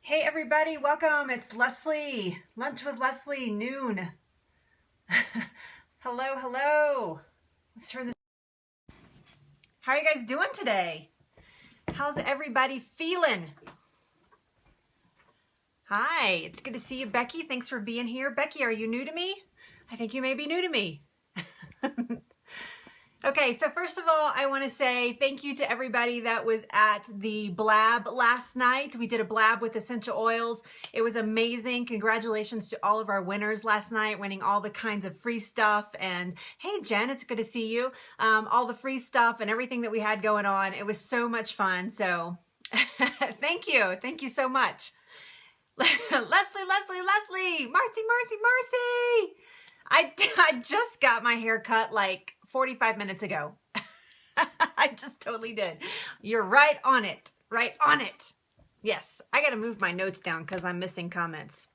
Hey everybody, welcome. It's Leslie. Lunch with Leslie, noon. Hello, hello. Let's turn this. How are you guys doing today? How's everybody feeling? Hi, it's good to see you, Becky. Thanks for being here. Becky, are you new to me? I think you may be new to me. Okay, so first of all, I want to say thank you to everybody that was at the Blab last night. We did a Blab with essential oils. It was amazing. Congratulations to all of our winners last night, winning all the kinds of free stuff. And hey, Jen, it's good to see you. All the free stuff and everything that we had going on. It was so much fun. So thank you. Thank you so much. Leslie, Marcy. I just got my hair cut like 45 minutes ago. I just totally did. You're right on it. Right on it. Yes, I got to move my notes down because I'm missing comments.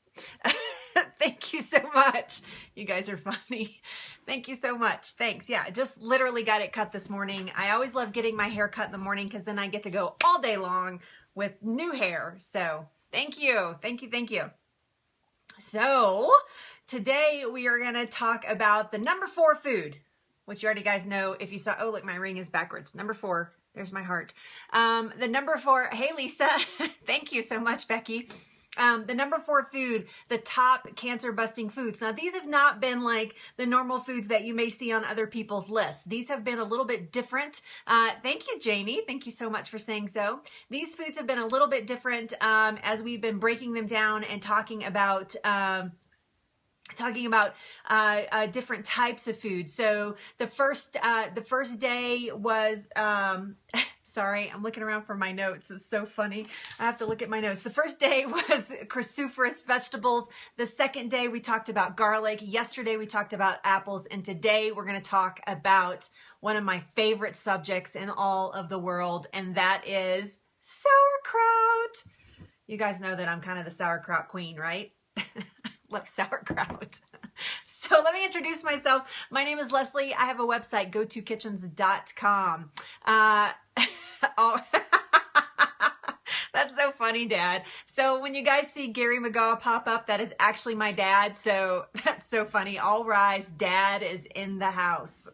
Thank you so much. You guys are funny. Thank you so much. Thanks. Yeah, just literally got it cut this morning. I always love getting my hair cut in the morning because then I get to go all day long with new hair. So thank you. Thank you. So today we are going to talk about the number 4 food, which you already guys know if you saw. Oh, look, my ring is backwards. Number 4. There's my heart. The number 4. Hey, Lisa. Thank you so much, Becky. The number 4 food, the top cancer busting foods. Now, these have not been like the normal foods that you may see on other people's lists. These have been a little bit different. Thank you, Janie. Thank you so much for saying so. These foods have been a little bit different as we've been breaking them down and talking about different types of food. So the first day was, sorry, I'm looking around for my notes. It's so funny. I have to look at my notes. The first day was cruciferous vegetables. The second day we talked about garlic. Yesterday we talked about apples. And today we're going to talk about one of my favorite subjects in all of the world, and that is sauerkraut. You guys know that I'm kind of the sauerkraut queen, right? Love sauerkraut. So let me introduce myself. My name is Leslie. I have a website, gotokitchens.com. Oh, that's so funny, Dad. So when you guys see Gary McGaw pop up, that is actually my dad. So that's so funny. All rise, Dad is in the house.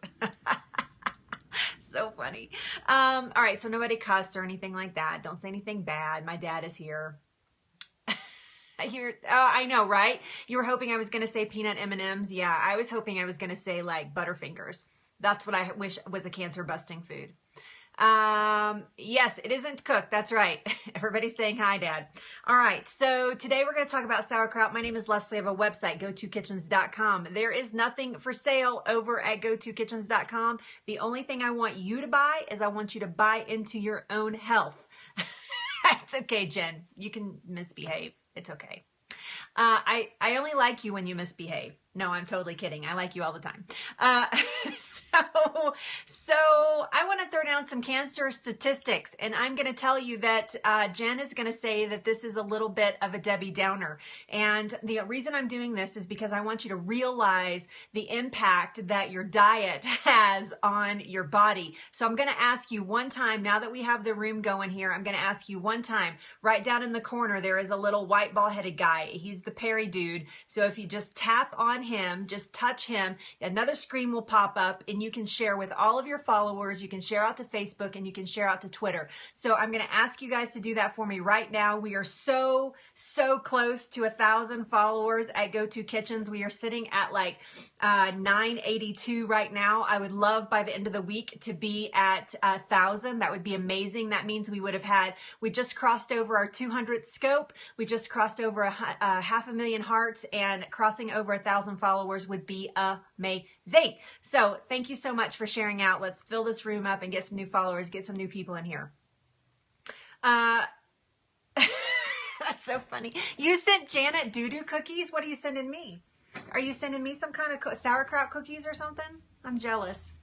So funny. All right, so nobody cussed or anything like that. Don't say anything bad. My dad is here. I know, right? You were hoping I was going to say peanut M&Ms. Yeah, I was hoping I was going to say like Butterfingers. That's what I wish was a cancer busting food. Yes, it isn't cooked. That's right. Everybody's saying hi, Dad. All right. So today we're going to talk about sauerkraut. My name is Leslie. I have a website, gotokitchens.com. There is nothing for sale over at gotokitchens.com. The only thing I want you to buy is I want you to buy into your own health. It's okay, Jen. You can misbehave. It's okay. I only like you when you misbehave. No, I'm totally kidding. I like you all the time. So I want to throw down some cancer statistics, and I'm going to tell you that Jen is going to say that this is a little bit of a Debbie Downer. And the reason I'm doing this is because I want you to realize the impact that your diet has on your body. So I'm going to ask you one time, now that we have the room going here, I'm going to ask you one time, right down in the corner, there is a little white ball-headed guy. He's the Perry dude. So if you just tap on him, just touch him, another screen will pop up and you can share with all of your followers. You can share out to Facebook and you can share out to Twitter. So I'm going to ask you guys to do that for me right now. We are so close to 1,000 followers at Go To Kitchens. We are sitting at like 982 right now. I would love by the end of the week to be at 1,000. That would be amazing. That means we just crossed over our 200th scope. We just crossed over 500,000 hearts, and crossing over 1,000 followers would be amazing. So thank you so much for sharing out. Let's fill this room up and get some new followers, get some new people in here. That's so funny. You sent Janet doo-doo cookies. What are you sending me? Are you sending me some kind of sauerkraut cookies or something? I'm jealous.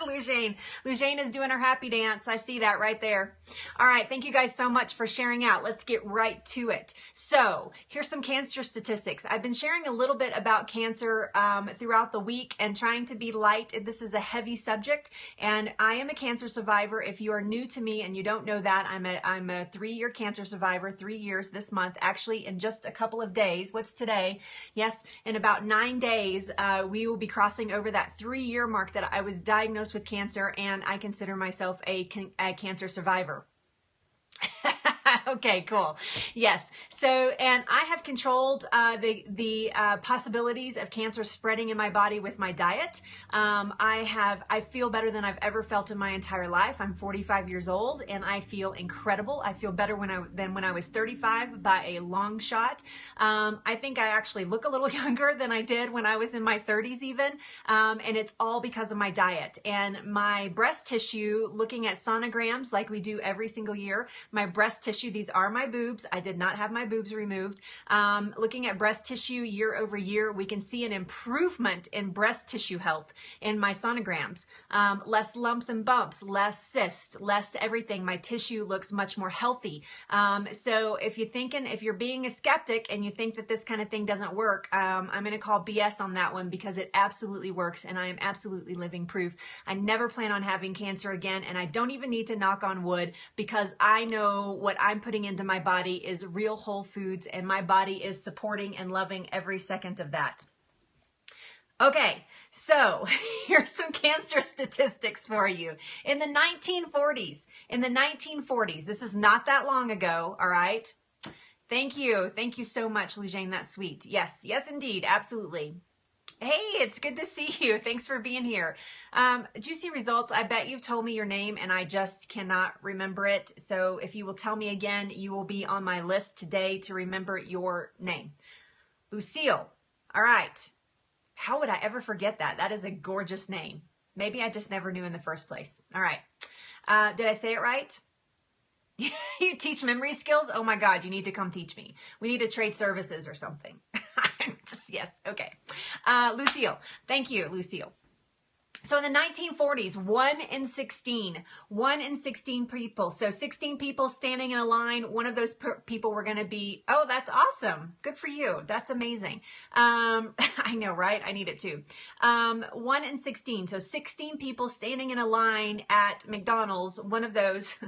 Lujane. Lujane is doing her happy dance. I see that right there. All right. Thank you guys so much for sharing out. Let's get right to it. So here's some cancer statistics. I've been sharing a little bit about cancer throughout the week and trying to be light. This is a heavy subject, and I am a cancer survivor. If you are new to me and you don't know that, I'm a 3-year cancer survivor, 3 years this month, actually in just a couple of days. What's today? Yes, in about 9 days, we will be crossing over that 3-year mark that I was diagnosed with cancer, and I consider myself a cancer survivor. Okay, cool. Yes. So, and I have controlled the possibilities of cancer spreading in my body with my diet. I feel better than I've ever felt in my entire life. I'm 45 years old and I feel incredible. I feel better than when I was 35 by a long shot. I think I actually look a little younger than I did when I was in my 30s even. And it's all because of my diet and my breast tissue. Looking at sonograms like we do every single year, my breast tissue, these are my boobs. I did not have my boobs removed. Looking at breast tissue year over year, we can see an improvement in breast tissue health in my sonograms. Less lumps and bumps, less cysts, less everything. My tissue looks much more healthy. So if you're being a skeptic and you think that this kind of thing doesn't work, I'm going to call BS on that one, because it absolutely works and I am absolutely living proof. I never plan on having cancer again, and I don't even need to knock on wood, because I know what I'm putting into my body is real whole foods, and my body is supporting and loving every second of that. Okay, so here's some cancer statistics for you. In the 1940s, this is not that long ago, all right? Thank you so much, Lujane, that's sweet. Yes, indeed, absolutely. Hey, it's good to see you. Thanks for being here. Juicy results. I bet you've told me your name and I just cannot remember it. So if you will tell me again, you will be on my list today to remember your name. Lucille. All right. How would I ever forget that? That is a gorgeous name. Maybe I just never knew in the first place. All right. Did I say it right? You teach memory skills? Oh my God, you need to come teach me. We need to trade services or something. Yes, okay. Lucille, thank you, Lucille. So in the 1940s, 1 in 16 people. So 16 people standing in a line. One of those people were going to be, oh, that's awesome. Good for you. That's amazing. I know, right? I need it too. 1 in 16. So 16 people standing in a line at McDonald's. One of those...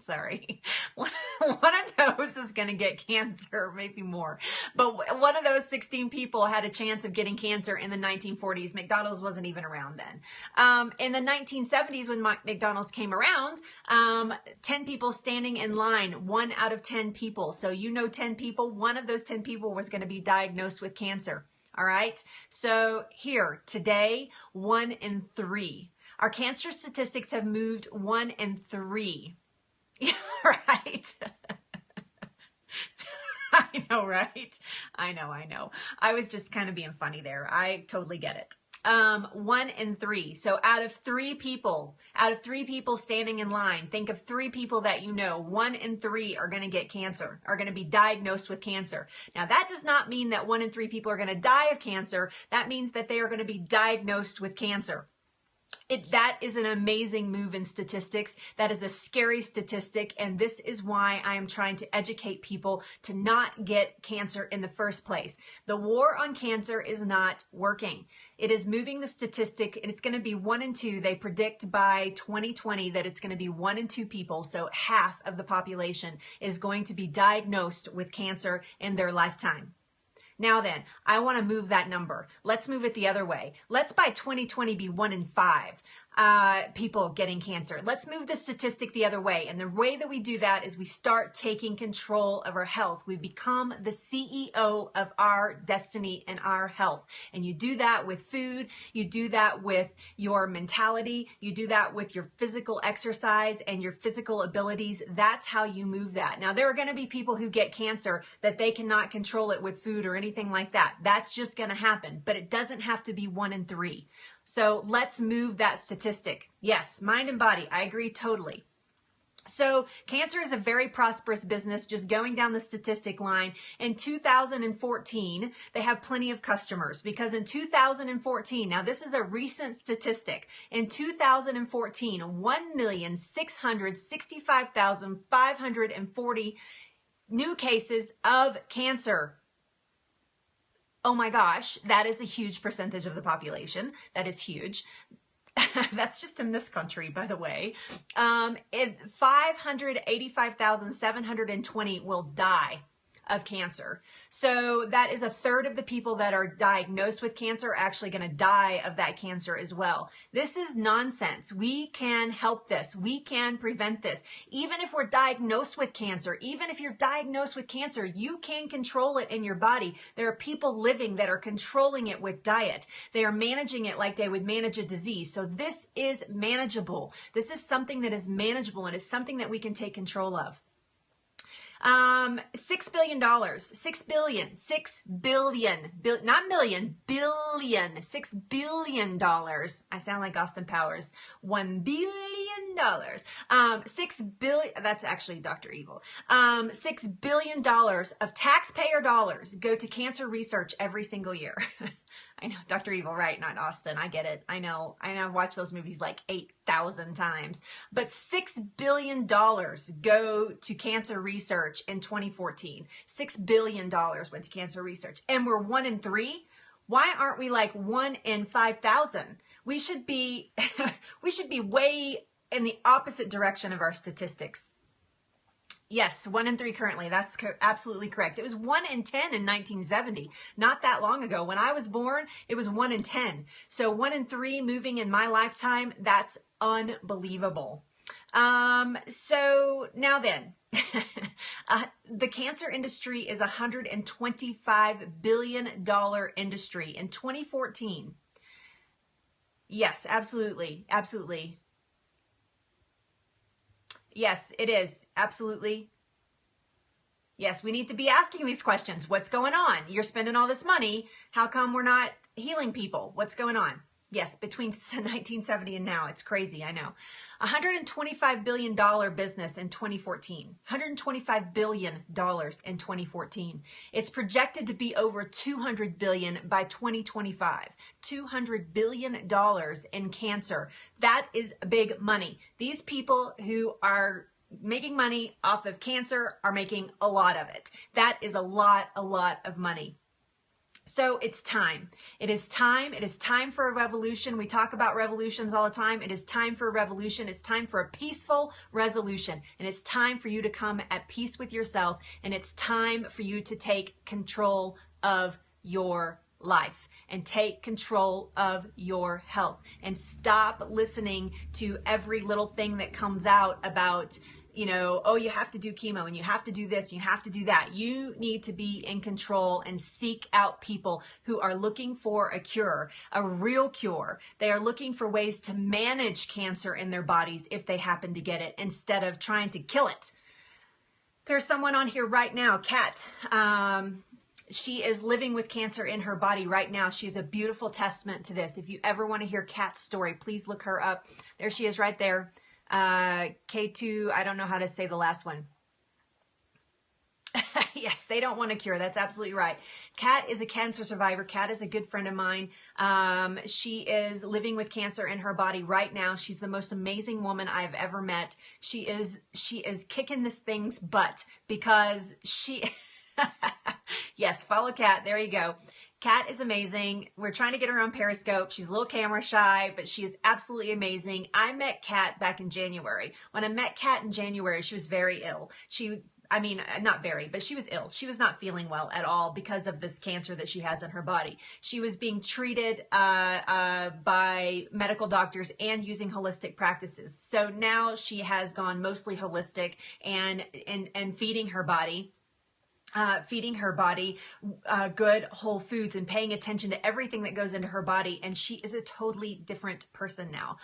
Sorry. One of those is going to get cancer, maybe more. But one of those 16 people had a chance of getting cancer in the 1940s. McDonald's wasn't even around then. In the 1970s, when McDonald's came around, 10 people standing in line, 1 out of 10 people. So 10 people, one of those 10 people was going to be diagnosed with cancer. All right. So here, today, 1 in 3. Our cancer statistics have moved 1 in 3. Yeah, right. I know, right? I know. I was just kind of being funny there. I totally get it. 1 in 3. So out of 3 people standing in line, think of 3 people that you know, 1 in 3 are going to get cancer, are going to be diagnosed with cancer. Now that does not mean that 1 in 3 people are going to die of cancer. That means that they are going to be diagnosed with cancer. That is an amazing move in statistics. That is a scary statistic, and this is why I am trying to educate people to not get cancer in the first place. The war on cancer is not working. It is moving the statistic, and it's going to be 1 in 2. They predict by 2020 that it's going to be 1 in 2 people, so half of the population is going to be diagnosed with cancer in their lifetime. Now then, I want to move that number. Let's move it the other way. Let's by 2020 be 1 in 5 people getting cancer. Let's move the statistic the other way. And the way that we do that is we start taking control of our health. We become the CEO of our destiny and our health. And you do that with food. You do that with your mentality. You do that with your physical exercise and your physical abilities. That's how you move that. Now, there are going to be people who get cancer that they cannot control it with food or anything like that. That's just going to happen. But it doesn't have to be 1 in 3. So let's move that statistic. Yes, mind and body. I agree totally. So cancer is a very prosperous business, just going down the statistic line. In 2014, they have plenty of customers because in 2014, now this is a recent statistic, in 2014, 1,665,540 new cases of cancer. Oh my gosh, that is a huge percentage of the population. That is huge. That's just in this country, by the way. 585,720 will die of cancer. So that is a third of the people that are diagnosed with cancer are actually going to die of that cancer as well. This is nonsense. We can help this. We can prevent this. Even if we're diagnosed with cancer, even if you're diagnosed with cancer, you can control it in your body. There are people living that are controlling it with diet. They are managing it like they would manage a disease. So this is manageable. This is something that is manageable and is something that we can take control of. $6 billion, $6 billion, not million, billion, $6 billion. I sound like Austin Powers. $1 billion. 6 billion, that's actually Dr. Evil. $6 billion of taxpayer dollars go to cancer research every single year. I know, Dr. Evil, right? Not Austin. I get it. I know. I've watched those movies like 8,000 times. But $6 billion go to cancer research in 2014. $6 billion went to cancer research. And we're 1 in 3. Why aren't we like 1 in 5,000? We should be, we should be way in the opposite direction of our statistics. Yes, 1 in 3 currently. That's absolutely correct. It was 1 in 10 in 1970, not that long ago. When I was born, it was 1 in 10. So 1 in 3 moving in my lifetime, that's unbelievable. So now then, the cancer industry is a $125 billion industry in 2014. Yes, absolutely. Absolutely. Yes, it is. Absolutely. Yes, we need to be asking these questions. What's going on? You're spending all this money. How come we're not healing people? What's going on? Yes, between 1970 and now. It's crazy, I know. $125 billion business in 2014. $125 billion in 2014. It's projected to be over $200 billion by 2025. $200 billion in cancer. That is big money. These people who are making money off of cancer are making a lot of it. That is a lot of money. So it's time. It is time. It is time for a revolution. We talk about revolutions all the time. It is time for a revolution. It's time for a peaceful resolution. And it's time for you to come at peace with yourself. And it's time for you to take control of your life and take control of your health and stop listening to every little thing that comes out about, you know, oh, you have to do chemo and you have to do this, and you have to do that. You need to be in control and seek out people who are looking for a cure, a real cure. They are looking for ways to manage cancer in their bodies if they happen to get it, instead of trying to kill it. There's someone on here right now, Kat. She is living with cancer in her body right now. She's a beautiful testament to this. If you ever want to hear Kat's story, please look her up. There she is right there. K2, I don't know how to say the last one. Yes, they don't want a cure. That's absolutely right. Kat is a cancer survivor. Kat is a good friend of mine. She is living with cancer in her body right now. She's the most amazing woman I've ever met. She is kicking this thing's butt because she, yes, follow Kat. There you go. Kat is amazing. We're trying to get her on Periscope. She's a little camera shy, but she is absolutely amazing. I met Kat back in January. When I met Kat in January, she was very ill. I mean, not very, but she was ill. She was not feeling well at all because of this cancer that she has in her body. She was being treated by medical doctors and using holistic practices. So now she has gone mostly holistic and feeding her body. Good whole foods and paying attention to everything that goes into her body. And she is a totally different person now.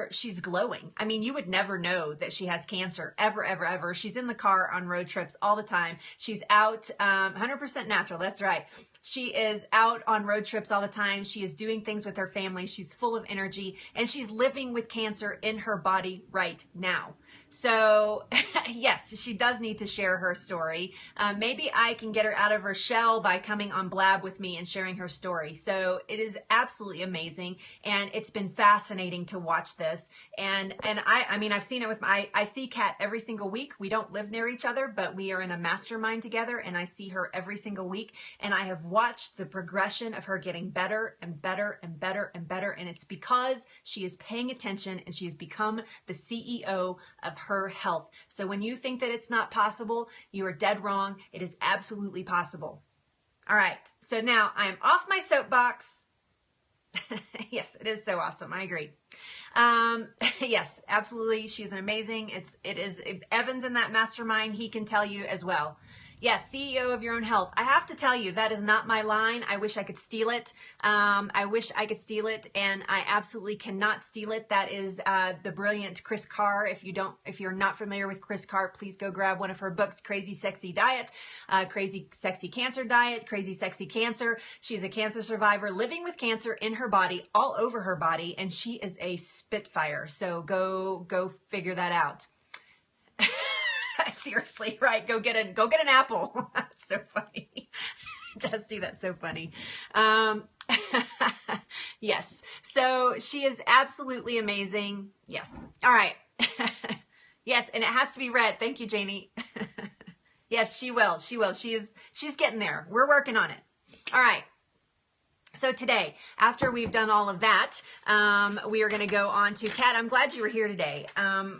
She's glowing. I mean, you would never know that she has cancer ever, ever, ever. She's in the car on road trips all the time. She's out, 100% natural. That's right. She is out on road trips all the time. She is doing things with her family. She's full of energy and she's living with cancer in her body right now. So yes, she does need to share her story. Maybe I can get her out of her shell by coming on Blab with me and sharing her story. So it is absolutely amazing. And it's been fascinating to watch this. And I mean, I've seen it with I see Kat every single week. We don't live near each other, but we are in a mastermind together, and I see her every single week. And I have watched the progression of her getting better and better and better and better. And it's because she is paying attention and she has become the CEO of her health. So when you think that it's not possible, you are dead wrong. It is absolutely possible. All right. So now I am off my soapbox. Yes, it is so awesome. I agree. Yes, absolutely. She's an amazing. It is Evan's in that mastermind. He can tell you as well. Yes, CEO of your own health. I have to tell you, that is not my line. I wish I could steal it. I wish I could steal it, and I absolutely cannot steal it. That is the brilliant Chris Carr. If you're not familiar with Chris Carr, please go grab one of her books, Crazy Sexy Diet, Crazy Sexy Cancer Diet, Crazy Sexy Cancer. She's a cancer survivor living with cancer in her body, all over her body, and she is a spitfire. So go figure that out. Seriously, right? Go get an apple. That's so funny. Jesse, that's so funny. Yes. So she is absolutely amazing. Yes. All right. Yes. And it has to be red. Thank you, Janie. Yes, she will. She will. She's getting there. We're working on it. All right. So today, after we've done all of that, we are going to go on to Kat. I'm glad you were here today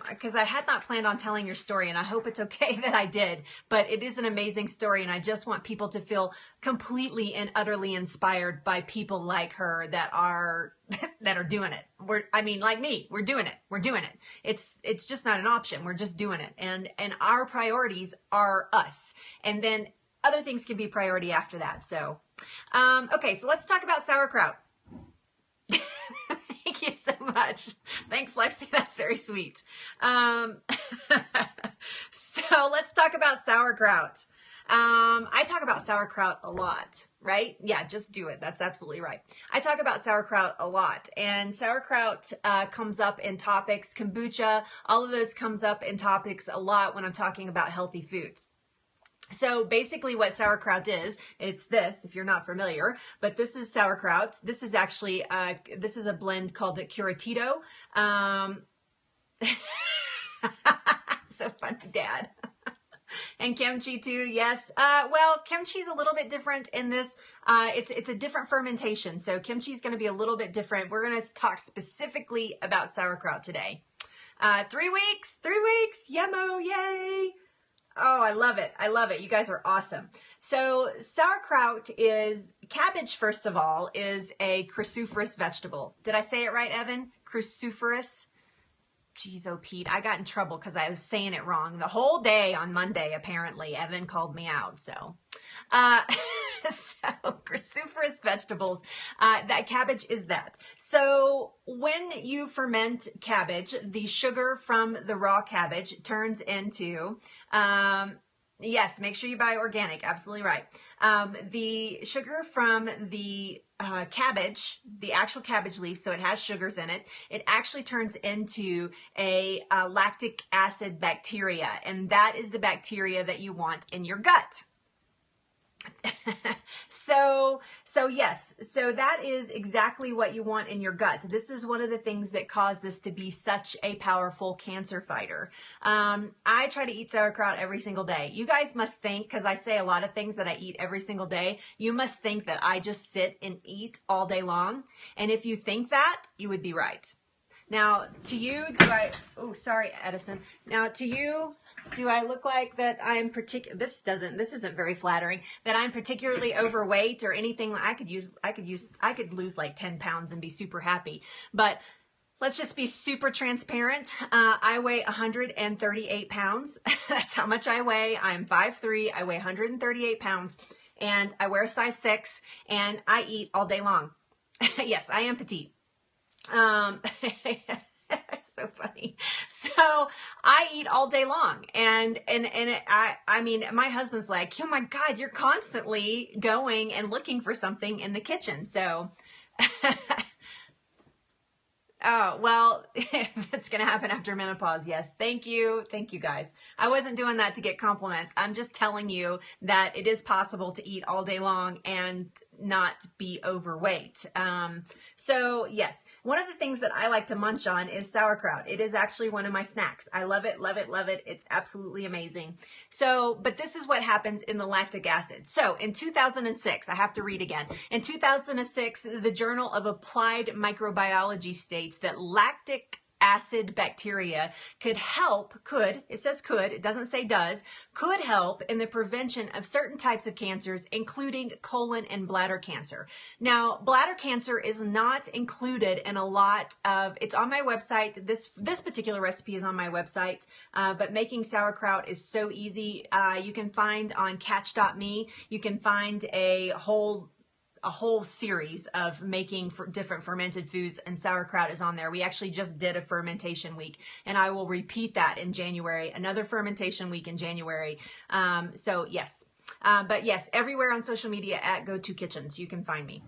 because I had not planned on telling your story, and I hope it's okay that I did. But it is an amazing story, and I just want people to feel completely and utterly inspired by people like her that are doing it. Like me, we're doing it. We're doing it. It's just not an option. We're just doing it, and our priorities are us, and then other things can be priority after that. So. Okay, so let's talk about sauerkraut. Thank you so much. Thanks, Lexi. That's very sweet. So let's talk about sauerkraut. I talk about sauerkraut a lot, right? Yeah, just do it. That's absolutely right. I talk about sauerkraut a lot, and sauerkraut comes up in topics, kombucha, all of those comes up in topics a lot when I'm talking about healthy foods. So basically what sauerkraut is, it's this, if you're not familiar, but this is sauerkraut. This is actually, this is a blend called the Curatito. So funny, Dad. And kimchi too, yes. Well, kimchi's a little bit different in this. It's a different fermentation. So kimchi is going to be a little bit different. We're going to talk specifically about sauerkraut today. 3 weeks, yummo, yay. Oh, I love it. I love it. You guys are awesome. So sauerkraut is, cabbage, first of all, is a cruciferous vegetable. Did I say it right, Evan? Cruciferous? Jeez, oh, Pete, I got in trouble because I was saying it wrong. The whole day on Monday, apparently, Evan called me out. So, so cruciferous vegetables, that cabbage is that. So when you ferment cabbage, the sugar from the raw cabbage turns into, yes, make sure you buy organic. Absolutely right. The sugar from the cabbage, the actual cabbage leaf, so it has sugars in it, it actually turns into a lactic acid bacteria, and that is the bacteria that you want in your gut. So yes, so that is exactly what you want in your gut. This is one of the things that caused this to be such a powerful cancer fighter. I try to eat sauerkraut every single day. You guys must think, because I say a lot of things that I eat every single day, you must think that I just sit and eat all day long. And if you think that, you would be right. Now, to you, oh, sorry, Edison. Now, to you, do I look like that I'm this isn't very flattering, that I'm particularly overweight or anything? I could lose like 10 pounds and be super happy. But let's just be super transparent. I weigh 138 pounds. That's how much I weigh. I'm 5'3". I weigh 138 pounds, and I wear a size 6, and I eat all day long. Yes, I am petite. So funny. So I eat all day long, and I mean, my husband's like, oh my God, you're constantly going and looking for something in the kitchen. So Oh, well, that's going to happen after menopause. Yes. Thank you. Thank you, guys. I wasn't doing that to get compliments. I'm just telling you that it is possible to eat all day long and not be overweight. So yes, one of the things that I like to munch on is sauerkraut. It is actually one of my snacks. I love it, love it, love it. It's absolutely amazing. So, but this is what happens in the lactic acid. So in 2006, I have to read again. In 2006, the Journal of Applied Microbiology states that lactic acid bacteria it says could, it doesn't say does, could help in the prevention of certain types of cancers, including colon and bladder cancer. Now, bladder cancer is not included in a lot of, it's on my website. This particular recipe is on my website, but making sauerkraut is so easy. You can find on catch.me, you can find a whole series of making different fermented foods, and sauerkraut is on there. We actually just did a fermentation week, and I will repeat that in January, another fermentation week in January. So yes, but yes, everywhere on social media at Go2Kitchens, you can find me.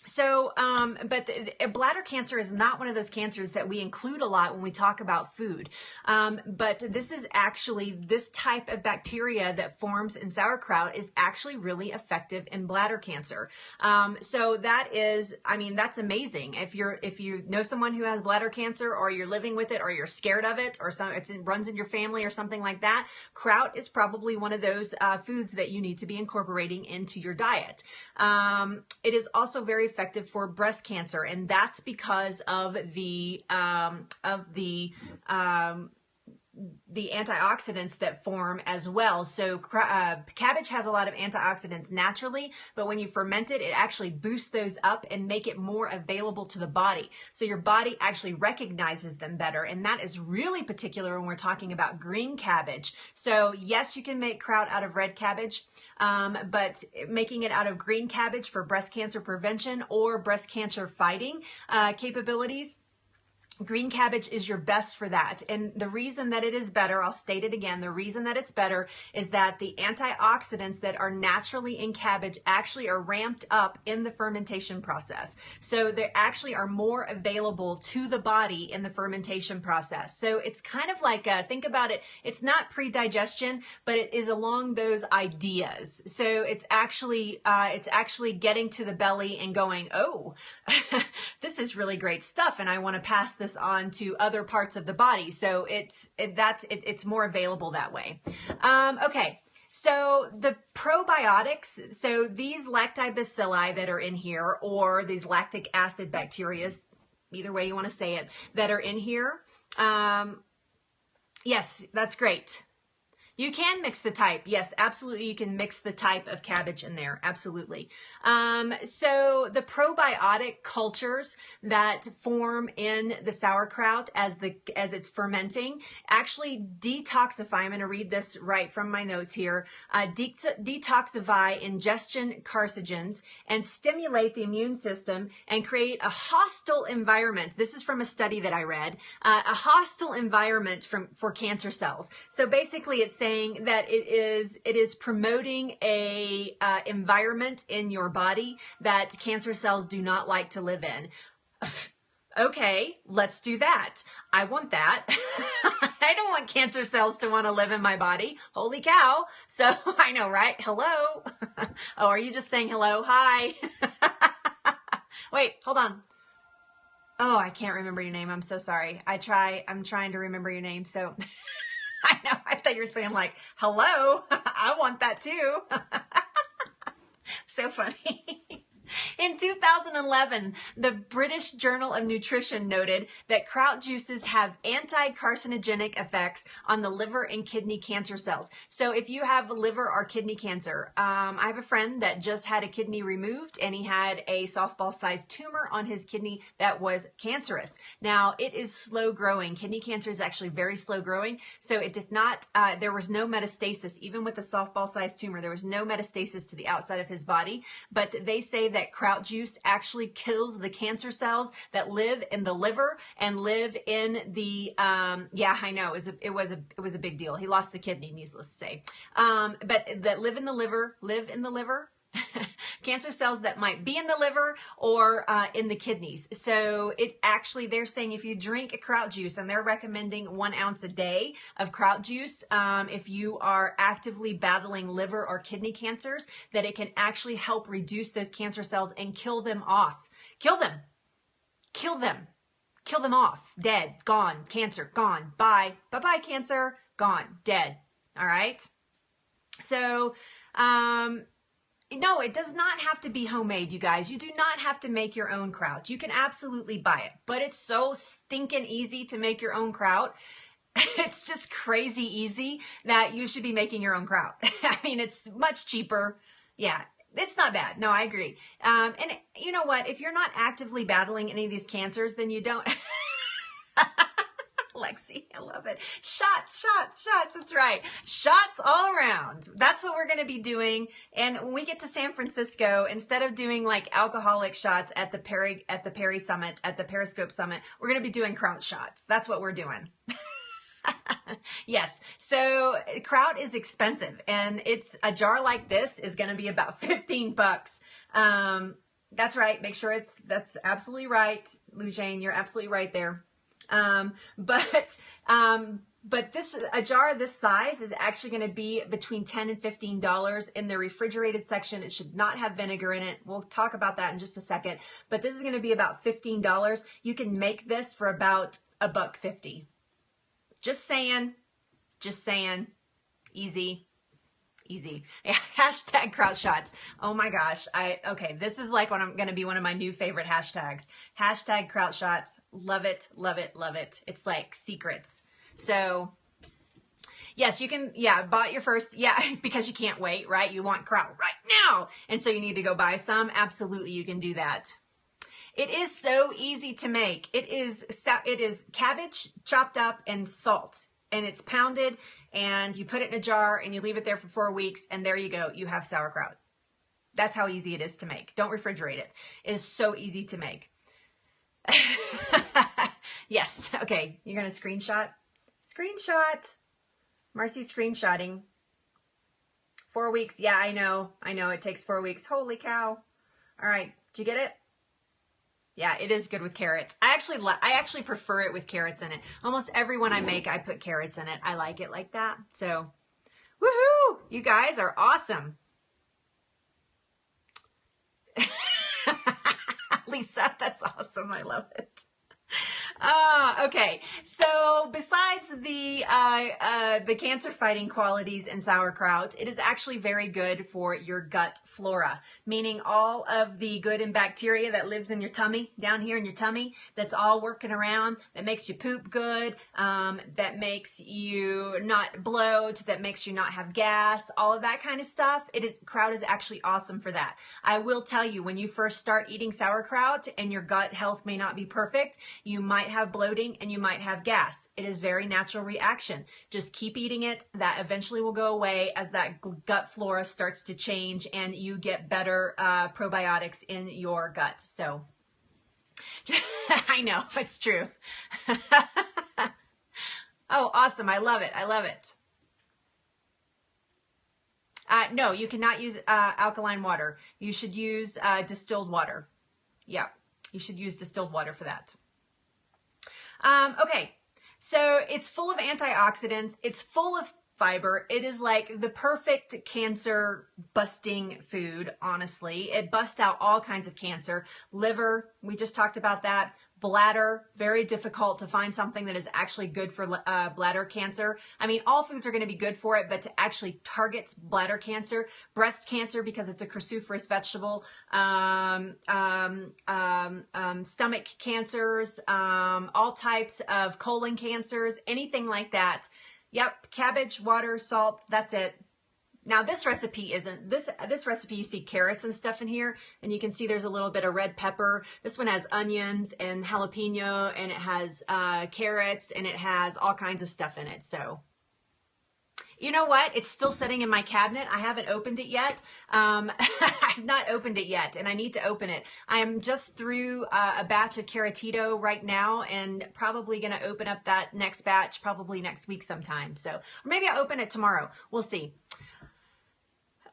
So, but bladder cancer is not one of those cancers that we include a lot when we talk about food. But this is actually, this type of bacteria that forms in sauerkraut is actually really effective in bladder cancer. So that is, I mean, that's amazing. If you know someone who has bladder cancer, or you're living with it, or you're scared of it, or it runs in your family or something like that, kraut is probably one of those foods that you need to be incorporating into your diet. It is also very effective for breast cancer, and that's because of the antioxidants that form as well. So cabbage has a lot of antioxidants naturally, but when you ferment it, it actually boosts those up and make it more available to the body. So your body actually recognizes them better. And that is really particular when we're talking about green cabbage. So yes, you can make kraut out of red cabbage, but making it out of green cabbage for breast cancer prevention or breast cancer fighting capabilities, green cabbage is your best for that. And the reason that it is better, I'll state it again, the reason that it's better is that the antioxidants that are naturally in cabbage actually are ramped up in the fermentation process. So they actually are more available to the body in the fermentation process. So it's kind of like, think about it, it's not pre-digestion, but it is along those ideas. So it's actually getting to the belly and going, oh, this is really great stuff, and I want to pass this on to other parts of the body. So it's more available that way. Okay. So the probiotics, so these lactobacilli that are in here, or these lactic acid bacteria, either way you want to say it, that are in here. Yes, that's great. You can mix the type. Yes, absolutely. You can mix the type of cabbage in there. Absolutely. So the probiotic cultures that form in the sauerkraut as it's fermenting actually detoxify. I'm going to read this right from my notes here. Detoxify ingestion carcinogens and stimulate the immune system and create a hostile environment. This is from a study that I read. A hostile environment for cancer cells. So basically, it's saying that it is promoting a environment in your body that cancer cells do not like to live in. Okay, let's do that. I want that. I don't want cancer cells to want to live in my body. Holy cow. So I know, right? Hello. Oh, are you just saying hello? Hi. Wait, hold on. Oh, I can't remember your name. I'm so sorry. I'm trying to remember your name. So I know. I thought you were saying like, hello. I want that too. So funny. In 2011, the British Journal of Nutrition noted that kraut juices have anti-carcinogenic effects on the liver and kidney cancer cells. So if you have liver or kidney cancer, I have a friend that just had a kidney removed, and he had a softball-sized tumor on his kidney that was cancerous. Now, it is slow growing. Kidney cancer is actually very slow growing. So it did not, there was no metastasis. Even with a softball-sized tumor, there was no metastasis to the outside of his body. But they say that kraut juice actually kills the cancer cells that live in the liver and live in the, yeah, I know, it was a big deal. He lost the kidney, needless to say. But that live in the liver, cancer cells that might be in the liver or in the kidneys. So it actually, they're saying if you drink kraut juice, and they're recommending 1 ounce a day of kraut juice, if you are actively battling liver or kidney cancers, that it can actually help reduce those cancer cells and kill them off. Kill them. Kill them. Kill them off. Dead. Gone. Cancer. Gone. Bye. Bye-bye, cancer. Gone. Dead. All right? So, no, it does not have to be homemade, you guys. You do not have to make your own kraut. You can absolutely buy it, but it's so stinking easy to make your own kraut. It's just crazy easy that you should be making your own kraut. I mean, it's much cheaper. Yeah, it's not bad. No, I agree. And you know what? If you're not actively battling any of these cancers, then you don't... Lexi, I love it. Shots, shots, shots. That's right. Shots all around. That's what we're going to be doing. And when we get to San Francisco, instead of doing like alcoholic shots at the Perry Summit, at the Periscope Summit, we're going to be doing kraut shots. That's what we're doing. Yes. So kraut is expensive, and it's a jar like this is going to be about 15 bucks. That's right. Make sure that's absolutely right. Lou Jane, you're absolutely right there. But a jar this size is actually going to be between $10 and $15 in the refrigerated section. It should not have vinegar in it. We'll talk about that in just a second, but this is going to be about $15. You can make this for about $1.50. Just saying, easy. Easy. Yeah, hashtag kraut shots. Oh my gosh. Okay. This is like going to be one of my new favorite hashtags. Hashtag kraut shots. Love it. Love it. Love it. It's like secrets. So yes, you can, bought your first, because you can't wait, right? You want kraut right now. And so you need to go buy some. Absolutely. You can do that. It is so easy to make. It is cabbage chopped up and salt. And it's pounded, and you put it in a jar, and you leave it there for 4 weeks, and there you go. You have sauerkraut. That's how easy it is to make. Don't refrigerate it. It is so easy to make. Yes. Okay. You're going to screenshot? Screenshot. Marcy's screenshotting. 4 weeks. Yeah, I know. It takes 4 weeks. Holy cow. All right. Did you get it? Yeah, it is good with carrots. I actually prefer it with carrots in it. Almost every one I make, I put carrots in it. I like it like that. So, woohoo! You guys are awesome. Lisa, that's awesome. I love it. Okay. So besides the cancer fighting qualities in sauerkraut, it is actually very good for your gut flora, meaning all of the good and bacteria that lives in your tummy, down here in your tummy, that's all working around, that makes you poop good, that makes you not bloat, that makes you not have gas, all of that kind of stuff. Kraut is actually awesome for that. I will tell you, when you first start eating sauerkraut and your gut health may not be perfect, you might have bloating and you might have gas. It is a very natural reaction. Just keep eating it. That eventually will go away as that gut flora starts to change and you get better probiotics in your gut. So I know, it's true. Oh, awesome. I love it. I love it. No, you cannot use alkaline water. You should use distilled water. Yeah, you should use distilled water for that. Okay, so it's full of antioxidants. It's full of fiber. It is like the perfect cancer busting food, honestly. It busts out all kinds of cancer. Liver, we just talked about that. Bladder, very difficult to find something that is actually good for bladder cancer. I mean, all foods are going to be good for it, but to actually target bladder cancer, breast cancer, because it's a cruciferous vegetable, stomach cancers, all types of colon cancers, anything like that. Yep, cabbage, water, salt, that's it. Now this recipe isn't, this recipe you see carrots and stuff in here, and you can see there's a little bit of red pepper. This one has onions and jalapeno, and it has carrots, and it has all kinds of stuff in it. So, you know what? It's still sitting in my cabinet. I haven't opened it yet. I've not opened it yet, and I need to open it. I am just through a batch of Carotito right now, and probably going to open up that next batch probably next week sometime. So, or maybe I'll open it tomorrow. We'll see.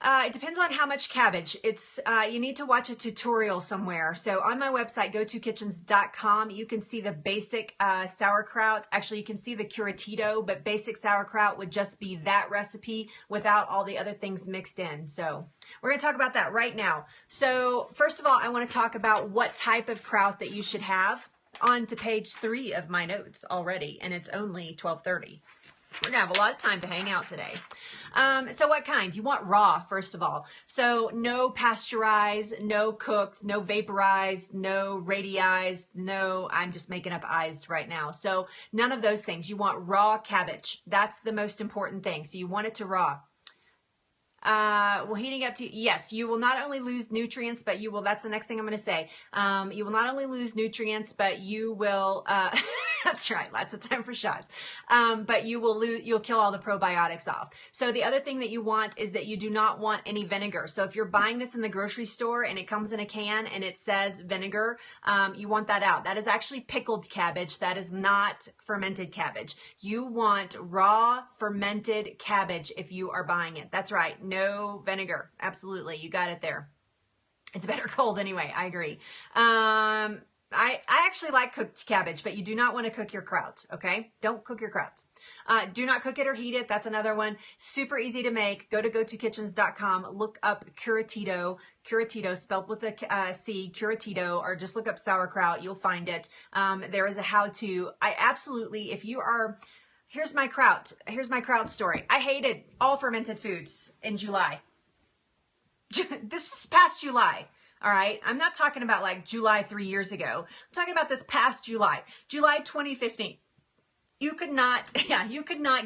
It depends on how much cabbage. It's you need to watch a tutorial somewhere. So on my website, gotokitchens.com, you can see the basic sauerkraut. Actually, you can see the curatito, but basic sauerkraut would just be that recipe without all the other things mixed in. So we're going to talk about that right now. So first of all, I want to talk about what type of kraut that you should have. On to page 3 of my notes already, and it's only 12:30. We're gonna have a lot of time to hang out today. So what kind? You want raw, first of all. So no pasteurized, no cooked, no vaporized, no radiized, no, I'm just making up ized right now. So none of those things. You want raw cabbage. That's the most important thing. So you want it to raw. Well, heating up to, yes, you will not only lose nutrients, but you will, that's the next thing I'm going to say. You will not only lose nutrients, but you will, that's right, lots of time for shots. But you will lose, you'll kill all the probiotics off. So the other thing that you want is that you do not want any vinegar. So if you're buying this in the grocery store and it comes in a can and it says vinegar, you want that out. That is actually pickled cabbage. That is not fermented cabbage. You want raw fermented cabbage if you are buying it. That's right. No vinegar. Absolutely. You got it there. It's better cold anyway. I agree. I actually like cooked cabbage, but you do not want to cook your kraut. Okay. Don't cook your kraut. Do not cook it or heat it. That's another one. Super easy to make. Go to gotokitchens.com. Look up curatito, spelled with a C, curatito, or just look up sauerkraut. You'll find it. There is a how-to. I absolutely, if you are, here's my kraut story. I hated all fermented foods in July. This is past July. All right. I'm not talking about like July 3 years ago. I'm talking about this past July 2015. You could not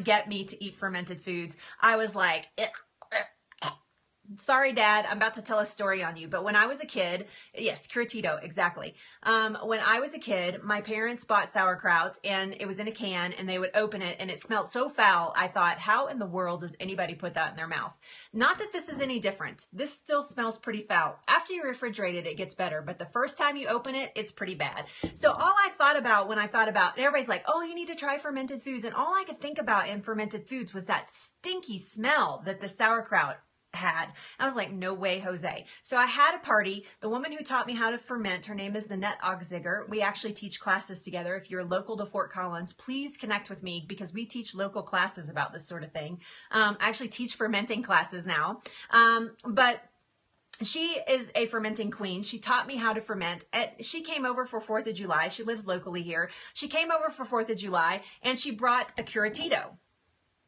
get me to eat fermented foods. I was like, sorry, Dad, I'm about to tell a story on you. But when I was a kid, yes, curatito, exactly. When I was a kid, my parents bought sauerkraut and it was in a can and they would open it and it smelled so foul. I thought, how in the world does anybody put that in their mouth? Not that this is any different. This still smells pretty foul. After you refrigerate it, it gets better. But the first time you open it, it's pretty bad. So all I thought about when I thought about, and everybody's like, oh, you need to try fermented foods. And all I could think about in fermented foods was that stinky smell that the sauerkraut had. I was like, no way, Jose. So I had a party. The woman who taught me how to ferment, her name is Nanette Augsziger. We actually teach classes together. If you're local to Fort Collins, please connect with me because we teach local classes about this sort of thing. I actually teach fermenting classes now. But she is a fermenting queen. She taught me how to ferment. She came over for 4th of July. She lives locally here. She came over for 4th of July and she brought a curatito.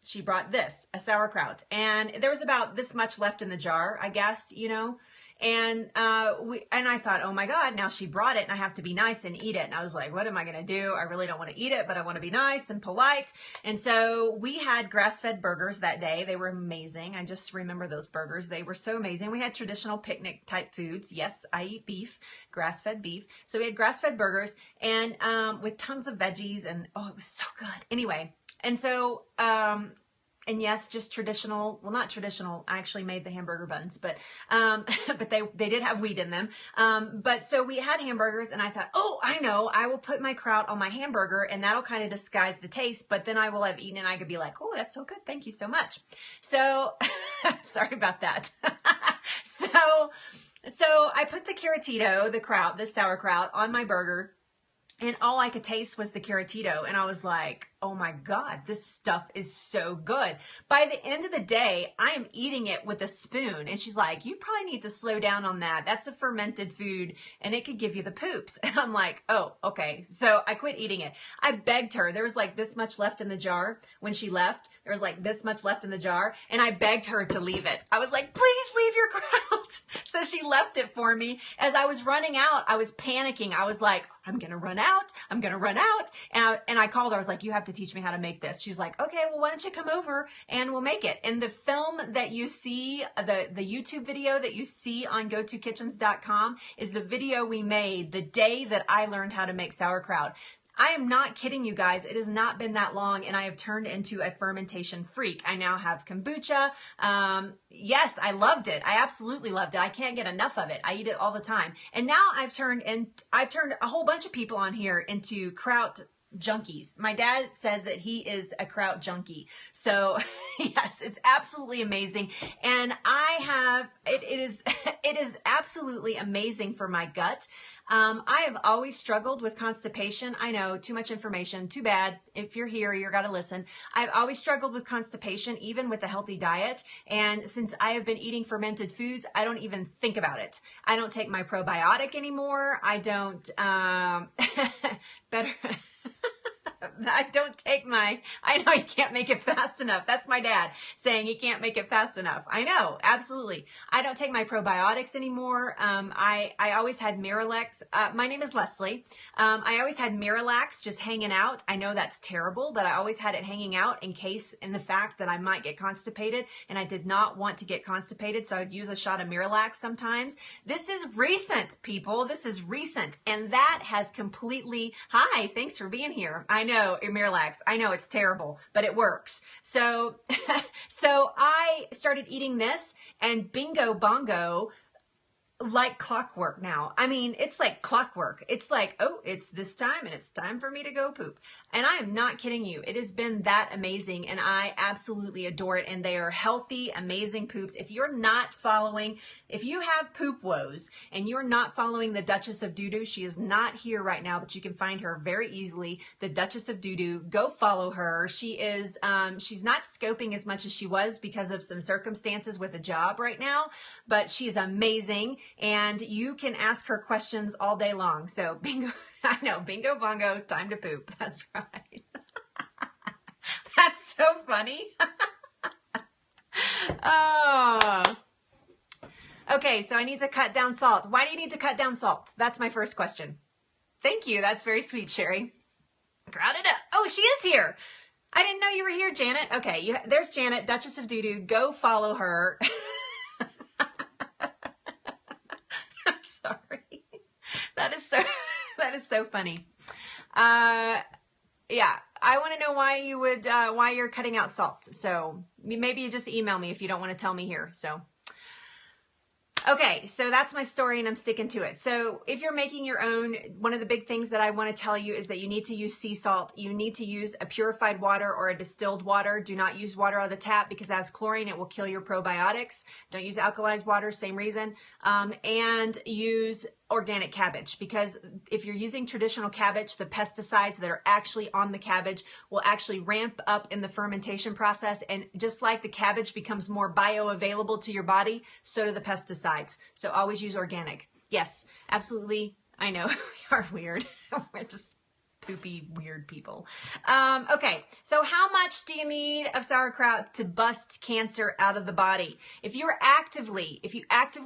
She brought this, a sauerkraut, and there was about this much left in the jar, I guess, you know, and I thought, oh my God, now she brought it and I have to be nice and eat it. And I was like, what am I going to do? I really don't want to eat it, but I want to be nice and polite. And so we had grass-fed burgers that day. They were amazing. I just remember those burgers. They were so amazing. We had traditional picnic type foods. Yes, I eat beef, grass-fed beef. So we had grass-fed burgers and with tons of veggies and oh, it was so good. Anyway. And so, and yes, just traditional, well, not traditional, I actually made the hamburger buns, but they did have wheat in them. But so we had hamburgers and I thought, oh, I know, I will put my kraut on my hamburger and that'll kind of disguise the taste, but then I will have eaten and I could be like, oh, that's so good. Thank you so much. So sorry about that. So I put the curatito, the sauerkraut on my burger. And all I could taste was the curatito. And I was like, oh my God, this stuff is so good. By the end of the day, I am eating it with a spoon. And she's like, you probably need to slow down on that. That's a fermented food and it could give you the poops. And I'm like, oh, okay. So I quit eating it. I begged her. There was like this much left in the jar when she left. There was like this much left in the jar. And I begged her to leave it. I was like, please leave your kraut. So she left it for me. As I was running out, I was panicking. I was like, I'm going to run out. I'm going to run out. And I called her. I was like, you have to teach me how to make this. She was like, okay, well, why don't you come over and we'll make it. And the film that you see, the YouTube video that you see on gotokitchens.com is the video we made the day that I learned how to make sauerkraut. I am not kidding you guys. It has not been that long and I have turned into a fermentation freak. I now have kombucha. Yes, I loved it. I absolutely loved it. I can't get enough of it. I eat it all the time. And now I've turned a whole bunch of people on here into kraut junkies. My dad says that he is a kraut junkie. So yes, it's absolutely amazing. And I it is, it is absolutely amazing for my gut. I have always struggled with constipation. I know, too much information, too bad. If you're here, you're gotta listen. I've always struggled with constipation, even with a healthy diet. And since I have been eating fermented foods, I don't even think about it. I don't take my probiotic anymore. I don't, better... I don't take my, I know you can't make it fast enough. That's my dad saying you can't make it fast enough. I know, absolutely. I don't take my probiotics anymore. I always had Miralax. My name is Leslie. I always had Miralax just hanging out. I know that's terrible, but I always had it hanging out in the fact that I might get constipated, and I did not want to get constipated, so I'd use a shot of Miralax sometimes. This is recent, people. This is recent, and that has completely, hi, thanks for being here. I know, Miralax. I know it's terrible, but it works. So, so I started eating this, and bingo bongo, like clockwork now. I mean, it's like clockwork. It's like, oh, it's this time and it's time for me to go poop. And I am not kidding you. It has been that amazing, and I absolutely adore it. And they are healthy, amazing poops. If you're not following, if you have poop woes and you're not following the Duchess of Doo-Doo, she is not here right now, but you can find her very easily. The Duchess of Doo-Doo, go follow her. She is, she's not scoping as much as she was because of some circumstances with a job right now, but she's amazing. And you can ask her questions all day long. So bingo, I know, bingo bongo, time to poop. That's right. That's so funny. Oh. Okay, so I need to cut down salt. Why do you need to cut down salt? That's my first question. Thank you. That's very sweet, Sherry. Crowd it up. Oh, she is here. I didn't know you were here, Janet. Okay, there's Janet, Duchess of Doo-Doo. Go follow her. Sorry. That is so funny. Yeah, I want to know why you would, why you're cutting out salt. So maybe you just email me if you don't want to tell me here. So, okay, so that's my story, and I'm sticking to it. So if you're making your own, one of the big things that I want to tell you is that you need to use sea salt. You need to use a purified water or a distilled water. Do not use water out of the tap because it has chlorine. It will kill your probiotics. Don't use alkalized water, same reason. And use organic cabbage, because if you're using traditional cabbage, the pesticides that are actually on the cabbage will actually ramp up in the fermentation process. And just like the cabbage becomes more bioavailable to your body, so do the pesticides. So always use organic. Yes, absolutely. I know we are weird. We're just poopy, weird people. Okay, so how much do you need of sauerkraut to bust cancer out of the body? If you actively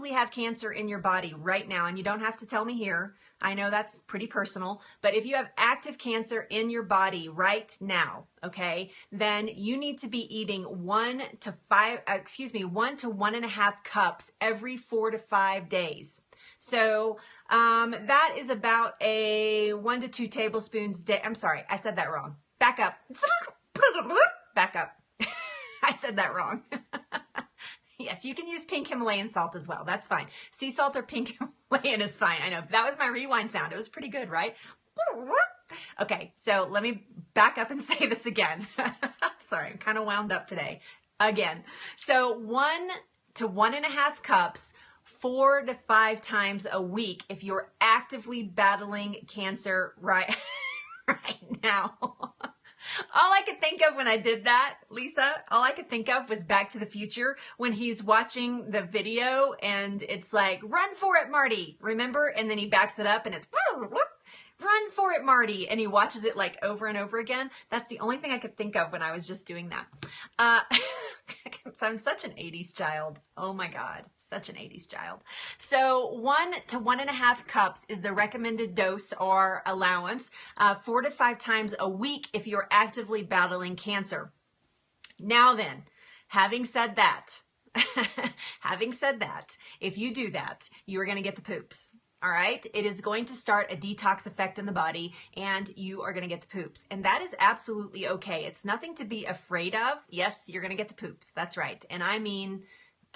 have cancer in your body right now, and you don't have to tell me here, I know that's pretty personal, but if you have active cancer in your body right now, okay, then you need to be eating 1 to 1.5 cups every 4 to 5 days. So that is about a 1 to 2 tablespoons day. I'm sorry, I said that wrong. Back up. Back up. I said that wrong. Yes, you can use pink Himalayan salt as well. That's fine. Sea salt or pink Himalayan is fine. I know. That was my rewind sound. It was pretty good, right? Okay, so let me back up and say this again. Sorry, I'm kind of wound up today. Again. So 1 to 1.5 cups 4 to 5 times a week if you're actively battling cancer right now. All I could think of when I did that, Lisa, all I could think of was Back to the Future when he's watching the video and it's like, run for it, Marty, remember? And then he backs it up and it's, run for it, Marty. And he watches it like over and over again. That's the only thing I could think of when I was just doing that. So I'm such an 80s child. Oh my God, such an 80s child. So 1 to 1.5 cups is the recommended dose or allowance, 4 to 5 times a week if you're actively battling cancer. Now then, having said that, if you do that, you are going to get the poops. All right. It is going to start a detox effect in the body and you are going to get the poops. And that is absolutely okay. It's nothing to be afraid of. Yes, you're going to get the poops. That's right. And I mean,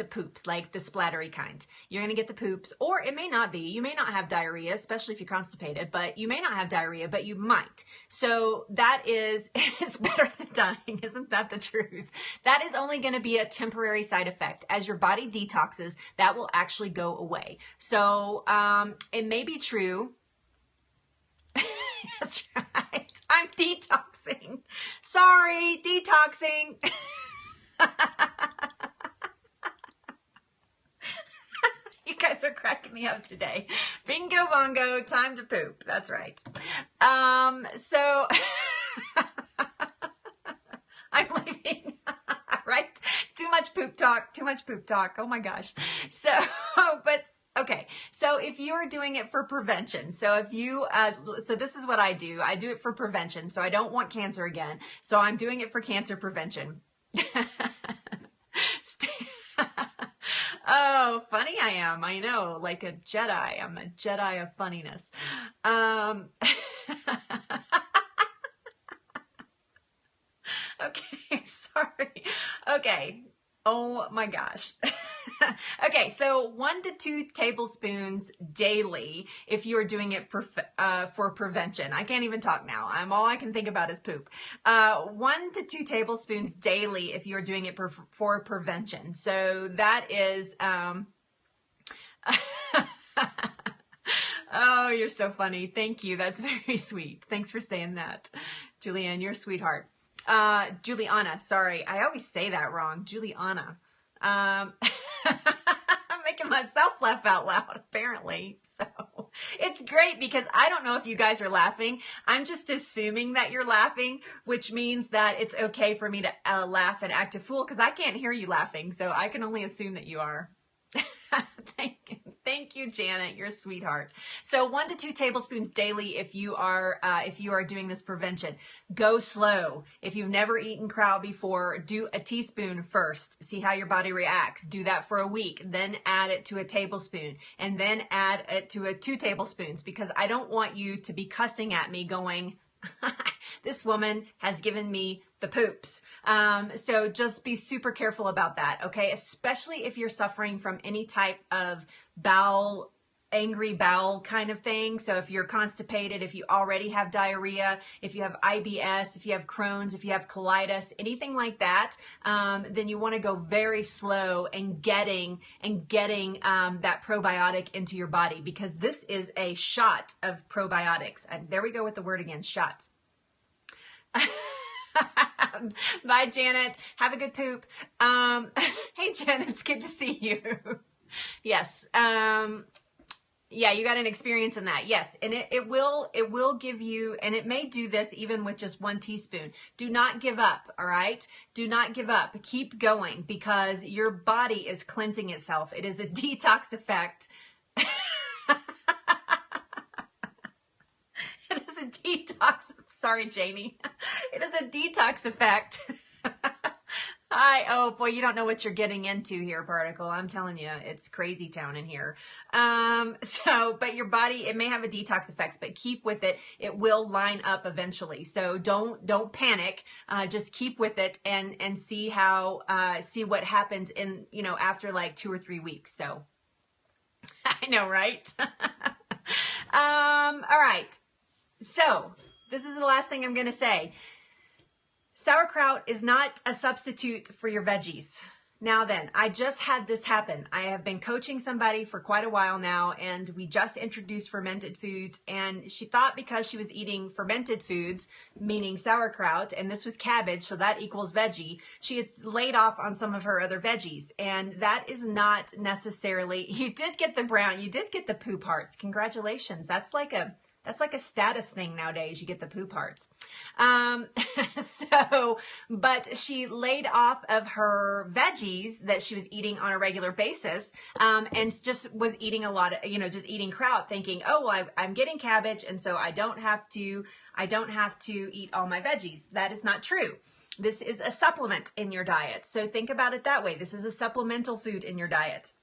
the poops, like the splattery kind. You're going to get the poops, or it may not be. You may not have diarrhea, especially if you're constipated, but you may not have diarrhea, but you might. So that is, it's better than dying. Isn't that the truth? That is only going to be a temporary side effect. As your body detoxes, that will actually go away. So it may be true. That's right. I'm detoxing. Sorry, detoxing. You guys are cracking me up today. Bingo bongo, time to poop. That's right. So I'm leaving. Right? Too much poop talk. Too much poop talk. Oh my gosh. So, but okay, so if you're doing it for prevention, so if you, so this is what I do. I do it for prevention. So I don't want cancer again. So I'm doing it for cancer prevention. Oh, funny I am. I know, like a Jedi. I'm a Jedi of funniness. Okay, sorry. Okay. Oh my gosh. Okay, so 1 to 2 tablespoons daily if you are doing it for prevention. I can't even talk now. All I can think about is poop. 1 to 2 tablespoons daily if you are doing it for prevention. So that is, oh, you're so funny. Thank you. That's very sweet. Thanks for saying that. Julianne, you're a sweetheart. Juliana, sorry. I always say that wrong. Juliana. I'm making myself laugh out loud, apparently. So it's great because I don't know if you guys are laughing. I'm just assuming that you're laughing, which means that it's okay for me to laugh and act a fool because I can't hear you laughing. So I can only assume that you are. Thank you, Janet. You're a sweetheart. So 1 to 2 tablespoons daily if you are doing this prevention. Go slow. If you've never eaten kraut before, do a teaspoon first. See how your body reacts. Do that for a week. Then add it to a tablespoon. And then add it to 2 tablespoons because I don't want you to be cussing at me going, this woman has given me the poops. So just be super careful about that, okay? Especially if you're suffering from any type of angry bowel kind of thing. So if you're constipated, if you already have diarrhea, if you have IBS, if you have Crohn's, if you have colitis, anything like that, then you want to go very slow and getting that probiotic into your body because this is a shot of probiotics. And there we go with the word again, shots. Bye, Janet. Have a good poop. Hey, Janet, it's good to see you. Yes. Yeah, you got an experience in that. Yes. And it will give you, and it may do this even with just 1 teaspoon. Do not give up. All right. Do not give up. Keep going because your body is cleansing itself. It is a detox effect. It is a detox. Sorry, Jamie. It is a detox effect. Oh boy, you don't know what you're getting into here, Particle. I'm telling you, it's crazy town in here. But your body, it may have a detox effects, but keep with it. It will line up eventually. So don't panic. Just keep with it and see what happens in, after like 2 or 3 weeks. So I know, right? All right. So this is the last thing I'm going to say. Sauerkraut is not a substitute for your veggies. Now then, I just had this happen. I have been coaching somebody for quite a while now, and we just introduced fermented foods, and she thought because she was eating fermented foods, meaning sauerkraut, and this was cabbage, so that equals veggie, she had laid off on some of her other veggies, and that is not necessarily, you did get the poop hearts. Congratulations. That's like a status thing nowadays. You get the poop hearts. But she laid off of her veggies that she was eating on a regular basis, and just was eating a lot of, just eating kraut, thinking, oh, well, I'm getting cabbage, and so I don't have to eat all my veggies. That is not true. This is a supplement in your diet. So think about it that way. This is a supplemental food in your diet.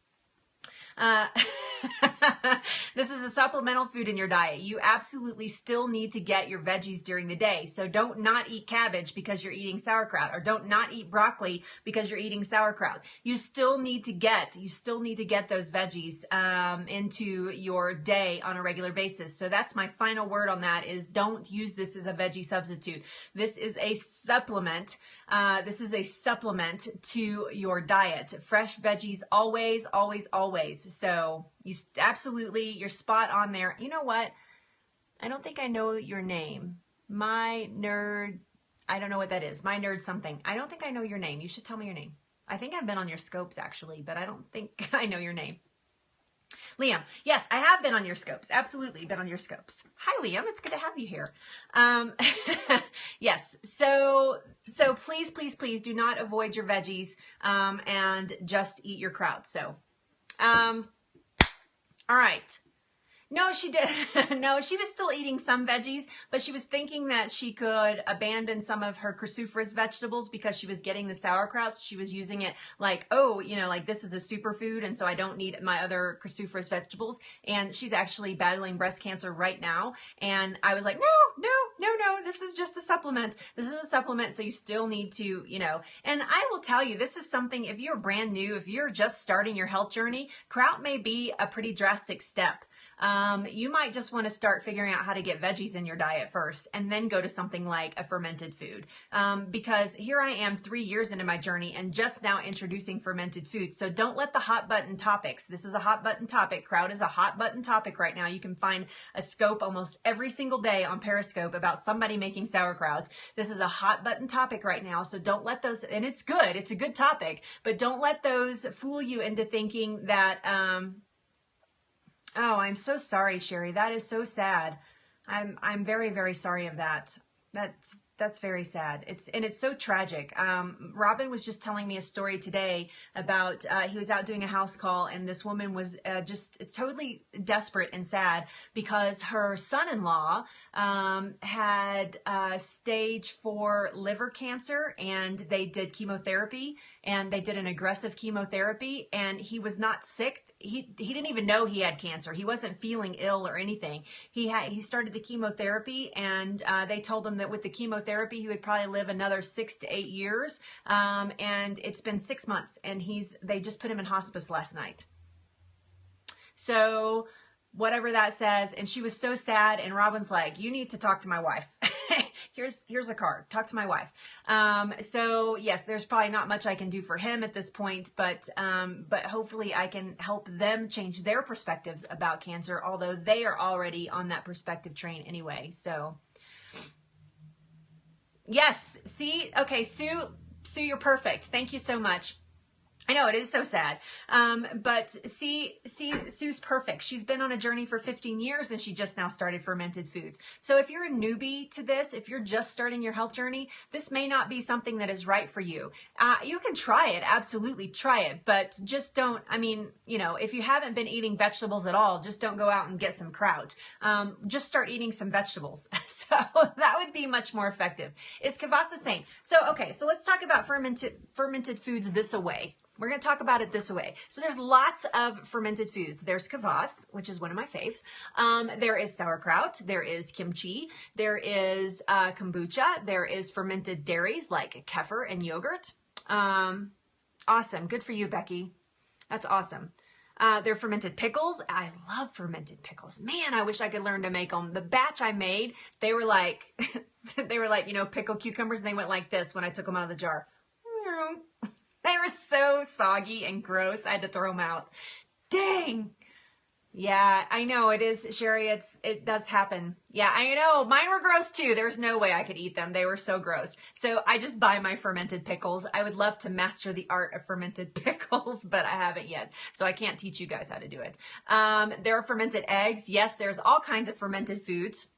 This is a supplemental food in your diet. You absolutely still need to get your veggies during the day. So don't not eat cabbage because you're eating sauerkraut, or don't not eat broccoli because you're eating sauerkraut. You still need to get those veggies into your day on a regular basis. So that's my final word on that, is don't use this as a veggie substitute. This is a supplement. This is a supplement to your diet. Fresh veggies always, always, always. So you absolutely, you're spot on there. You know what? I don't think I know your name. My nerd, I don't know what that is. My nerd something. I don't think I know your name. You should tell me your name. I think I've been on your scopes actually, but I don't think I know your name. Liam, yes, I have been on your scopes. Absolutely been on your scopes. Hi, Liam. It's good to have you here. Yes. So please, please, please do not avoid your veggies and just eat your kraut. So, all right. No, she did. No, she was still eating some veggies, but she was thinking that she could abandon some of her cruciferous vegetables because she was getting the sauerkraut. She was using it like, oh, you know, like this is a superfood, and so I don't need my other cruciferous vegetables. And she's actually battling breast cancer right now. And I was like, no, this is just a supplement. This is a supplement, so you still need to, you know. And I will tell you, this is something, if you're brand new, if you're just starting your health journey, kraut may be a pretty drastic step. You might just want to start figuring out how to get veggies in your diet first, and then go to something like a fermented food. Because here I am 3 years into my journey and just now introducing fermented foods. So don't let the hot button topics, this is a hot button topic. Kraut is a hot button topic right now. You can find a scope almost every single day on Periscope about somebody making sauerkraut. This is a hot button topic right now. So don't let those, and it's good, it's a good topic, but don't let those fool you into thinking that, oh, I'm so sorry, Sherry. That is so sad. I'm very, very sorry of that. That's very sad. It's so tragic. Robin was just telling me a story today about he was out doing a house call, and this woman was just totally desperate and sad because her son-in-law had stage 4 liver cancer, and they did chemotherapy, and they did an aggressive chemotherapy, and he was not sick. He didn't even know he had cancer. He wasn't feeling ill or anything. He started the chemotherapy, and they told him that with the chemotherapy he would probably live another 6 to 8 years. And it's been 6 months, and they just put him in hospice last night. So whatever that says, and she was so sad, and Robin's like, you need to talk to my wife. Here's a card. Talk to my wife. So yes, there's probably not much I can do for him at this point, but hopefully I can help them change their perspectives about cancer, although they are already on that perspective train anyway. So yes, see, okay, Sue, you're perfect. Thank you so much. I know, it is so sad. But see, Sue's perfect. She's been on a journey for 15 years, and she just now started fermented foods. So if you're a newbie to this, if you're just starting your health journey, this may not be something that is right for you. You can try it, absolutely try it, but just don't, I mean, you know, if you haven't been eating vegetables at all, just don't go out and get some kraut. Just start eating some vegetables. So that would be much more effective. Is kvass the same? So, okay, so let's talk about fermented foods this way. We're going to talk about it this way. So there's lots of fermented foods. There's kvass, which is one of my faves. There is sauerkraut. There is kimchi. There is kombucha. There is fermented dairies like kefir and yogurt. Awesome. Good for you, Becky. That's awesome. They're fermented pickles. I love fermented pickles. Man, I wish I could learn to make them. The batch I made, they were like, you know, pickled cucumbers, and they went like this when I took them out of the jar. They were so soggy and gross. I had to throw them out. Dang. Yeah, I know it is, Sherry. It does happen. Yeah, I know. Mine were gross too. There's no way I could eat them. They were so gross. So I just buy my fermented pickles. I would love to master the art of fermented pickles, but I haven't yet. So I can't teach you guys how to do it. There are fermented eggs. Yes, there's all kinds of fermented foods.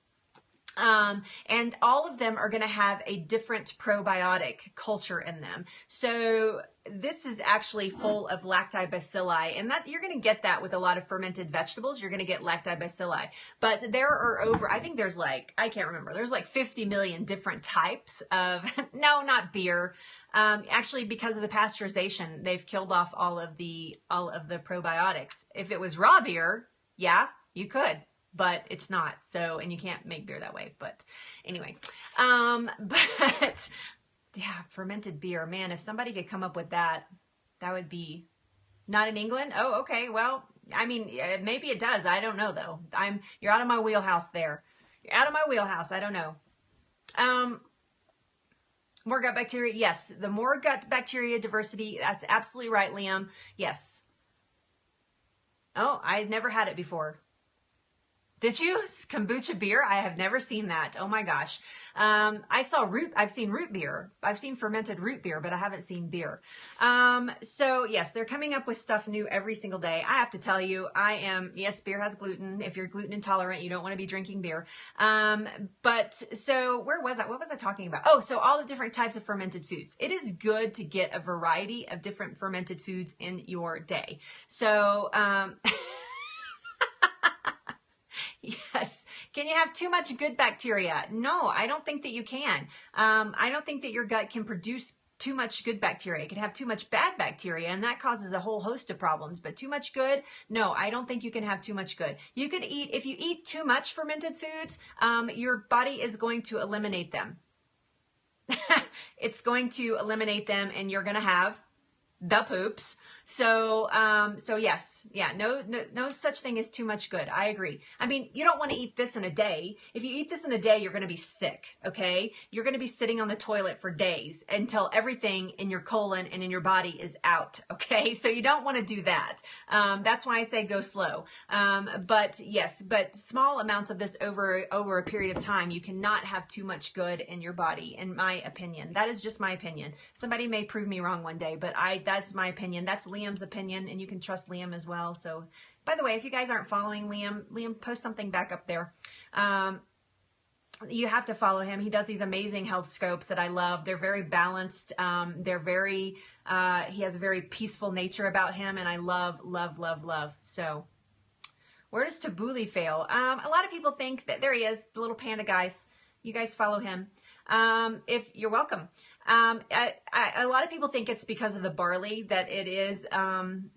And all of them are going to have a different probiotic culture in them. So this is actually full of lactobacilli, and that you're going to get that with a lot of fermented vegetables. You're going to get lactobacilli, but there are over, I think there's like, I can't remember. There's like 50 million different types of, no, not beer. Actually, because of the pasteurization, they've killed off all of the probiotics. If it was raw beer, Yeah, you could, but it's not. So, and you can't make beer that way. But anyway, but yeah, fermented beer, man, if somebody could come up with that, that would be not in England. Oh, okay. Well, I mean, maybe it does. I don't know though. You're out of my wheelhouse there. You're out of my wheelhouse. I don't know. More gut bacteria. Yes. The more gut bacteria diversity. That's absolutely right, Liam. Yes. Oh, I'd never had it before. Did you? Kombucha beer? I have never seen that. Oh my gosh. I've seen root beer. I've seen fermented root beer, but I haven't seen beer. So yes, they're coming up with stuff new every single day. I have to tell you, yes, beer has gluten. If you're gluten intolerant, you don't want to be drinking beer. But so where was I? What was I talking about? Oh, so all the different types of fermented foods. It is good to get a variety of different fermented foods in your day. So, yes. Can you have too much good bacteria? No, I don't think that you can. I don't think that your gut can produce too much good bacteria. It can have too much bad bacteria, and that causes a whole host of problems. But too much good? No, I don't think you can have too much good. You could eat, if you eat too much fermented foods, your body is going to eliminate them. It's going to eliminate them, and you're going to have the poops. So yes, yeah, no such thing as too much good. I agree. I mean, you don't want to eat this in a day. If you eat this in a day, you're going to be sick. Okay. You're going to be sitting on the toilet for days until everything in your colon and in your body is out. Okay. So you don't want to do that. That's why I say go slow. But yes, but small amounts of this over a period of time, you cannot have too much good in your body, in my opinion. That is just my opinion. Somebody may prove me wrong one day, but that's my opinion. That's Liam's opinion, and you can trust Liam as well. So, by the way, if you guys aren't following Liam, post something back up there. You have to follow him. He does these amazing health scopes that I love. They're very balanced. He has a very peaceful nature about him, and I love. So, where does Tabbouleh fail? A lot of people think that, there he is, the little panda guys. You guys follow him. If you're welcome. A lot of people think it's because of the barley that it is,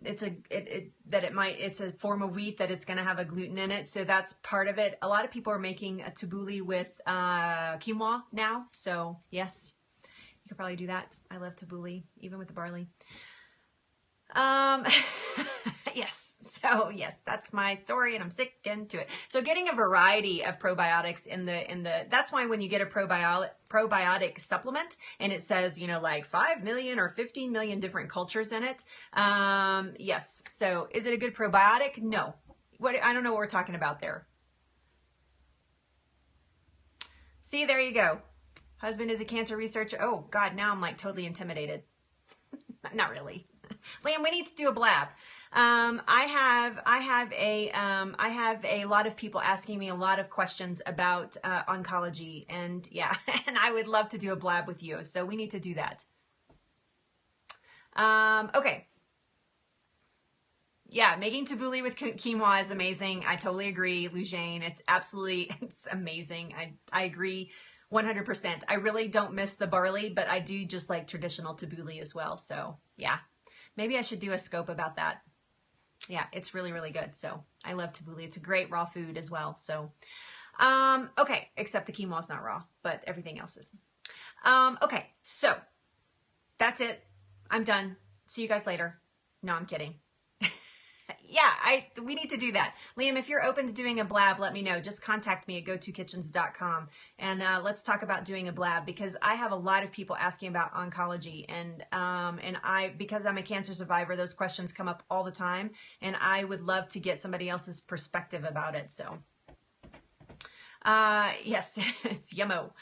it's a form of wheat that it's going to have a gluten in it. So that's part of it. A lot of people are making a tabbouleh with, quinoa now. So yes, you could probably do that. I love tabbouleh, even with the barley. Yes. So yes, that's my story, and I'm sticking to it. So getting a variety of probiotics that's why when you get a probiotic supplement and it says, like 5 million or 15 million different cultures in it. Yes. So is it a good probiotic? No. I don't know what we're talking about there. See, there you go. Husband is a cancer researcher. Oh God, now I'm like totally intimidated. Not really. Liam, we need to do a blab. I have a lot of people asking me a lot of questions about oncology, and yeah, and I would love to do a blab with you. So we need to do that. Okay. Yeah, making tabbouleh with quinoa is amazing. I totally agree, Lujane. It's amazing. I agree 100%. I really don't miss the barley, but I do just like traditional tabbouleh as well. So yeah. Maybe I should do a scope about that. Yeah, it's really, really good. So I love tabbouleh. It's a great raw food as well. So, okay, except the quinoa is not raw, but everything else is. Okay, so that's it. I'm done. See you guys later. No, I'm kidding. Yeah, we need to do that. Liam, if you're open to doing a blab, let me know. Just contact me at go2kitchens.com, and let's talk about doing a blab, because I have a lot of people asking about oncology, and because I'm a cancer survivor, those questions come up all the time, and I would love to get somebody else's perspective about it. So, yes, it's yummo.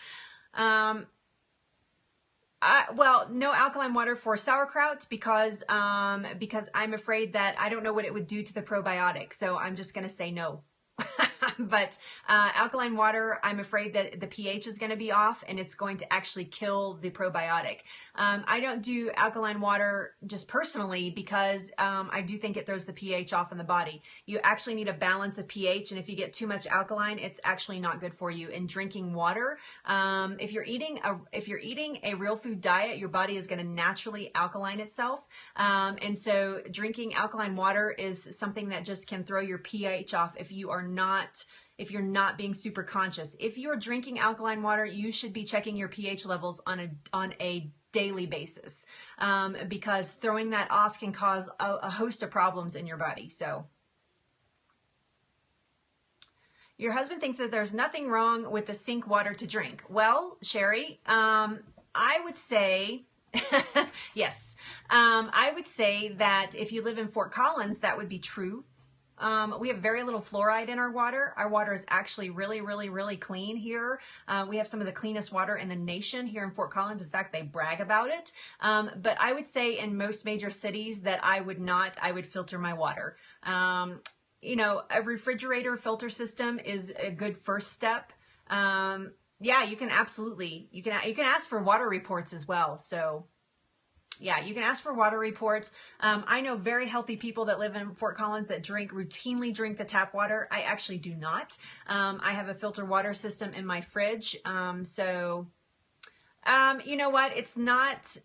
Well, no alkaline water for sauerkraut because I'm afraid that I don't know what it would do to the probiotic. So I'm just going to say no. But alkaline water, I'm afraid that the pH is going to be off and it's going to actually kill the probiotic. I don't do alkaline water just personally because I do think it throws the pH off in the body. You actually need a balance of pH, and if you get too much alkaline, it's actually not good for you. In drinking water, if you're eating a real food diet, your body is going to naturally alkaline itself, and so drinking alkaline water is something that just can throw your pH off if you're not being super conscious. If you're drinking alkaline water, you should be checking your pH levels on a daily basis, because throwing that off can cause a host of problems in your body. So your husband thinks that there's nothing wrong with the sink water to drink. Well, Sherry, I would say yes. I would say that if you live in Fort Collins, that would be true. We have very little fluoride in our water. Our water is actually really, really, really clean here. We have some of the cleanest water in the nation here in Fort Collins. In fact, they brag about it. But I would say in most major cities that I would filter my water. You know, a refrigerator filter system is a good first step. Yeah, you can absolutely, you can ask for water reports as well. So yeah, you can ask for water reports. I know very healthy people that live in Fort Collins that routinely drink the tap water. I actually do not. I have a filter water system in my fridge. So you know what? It's not,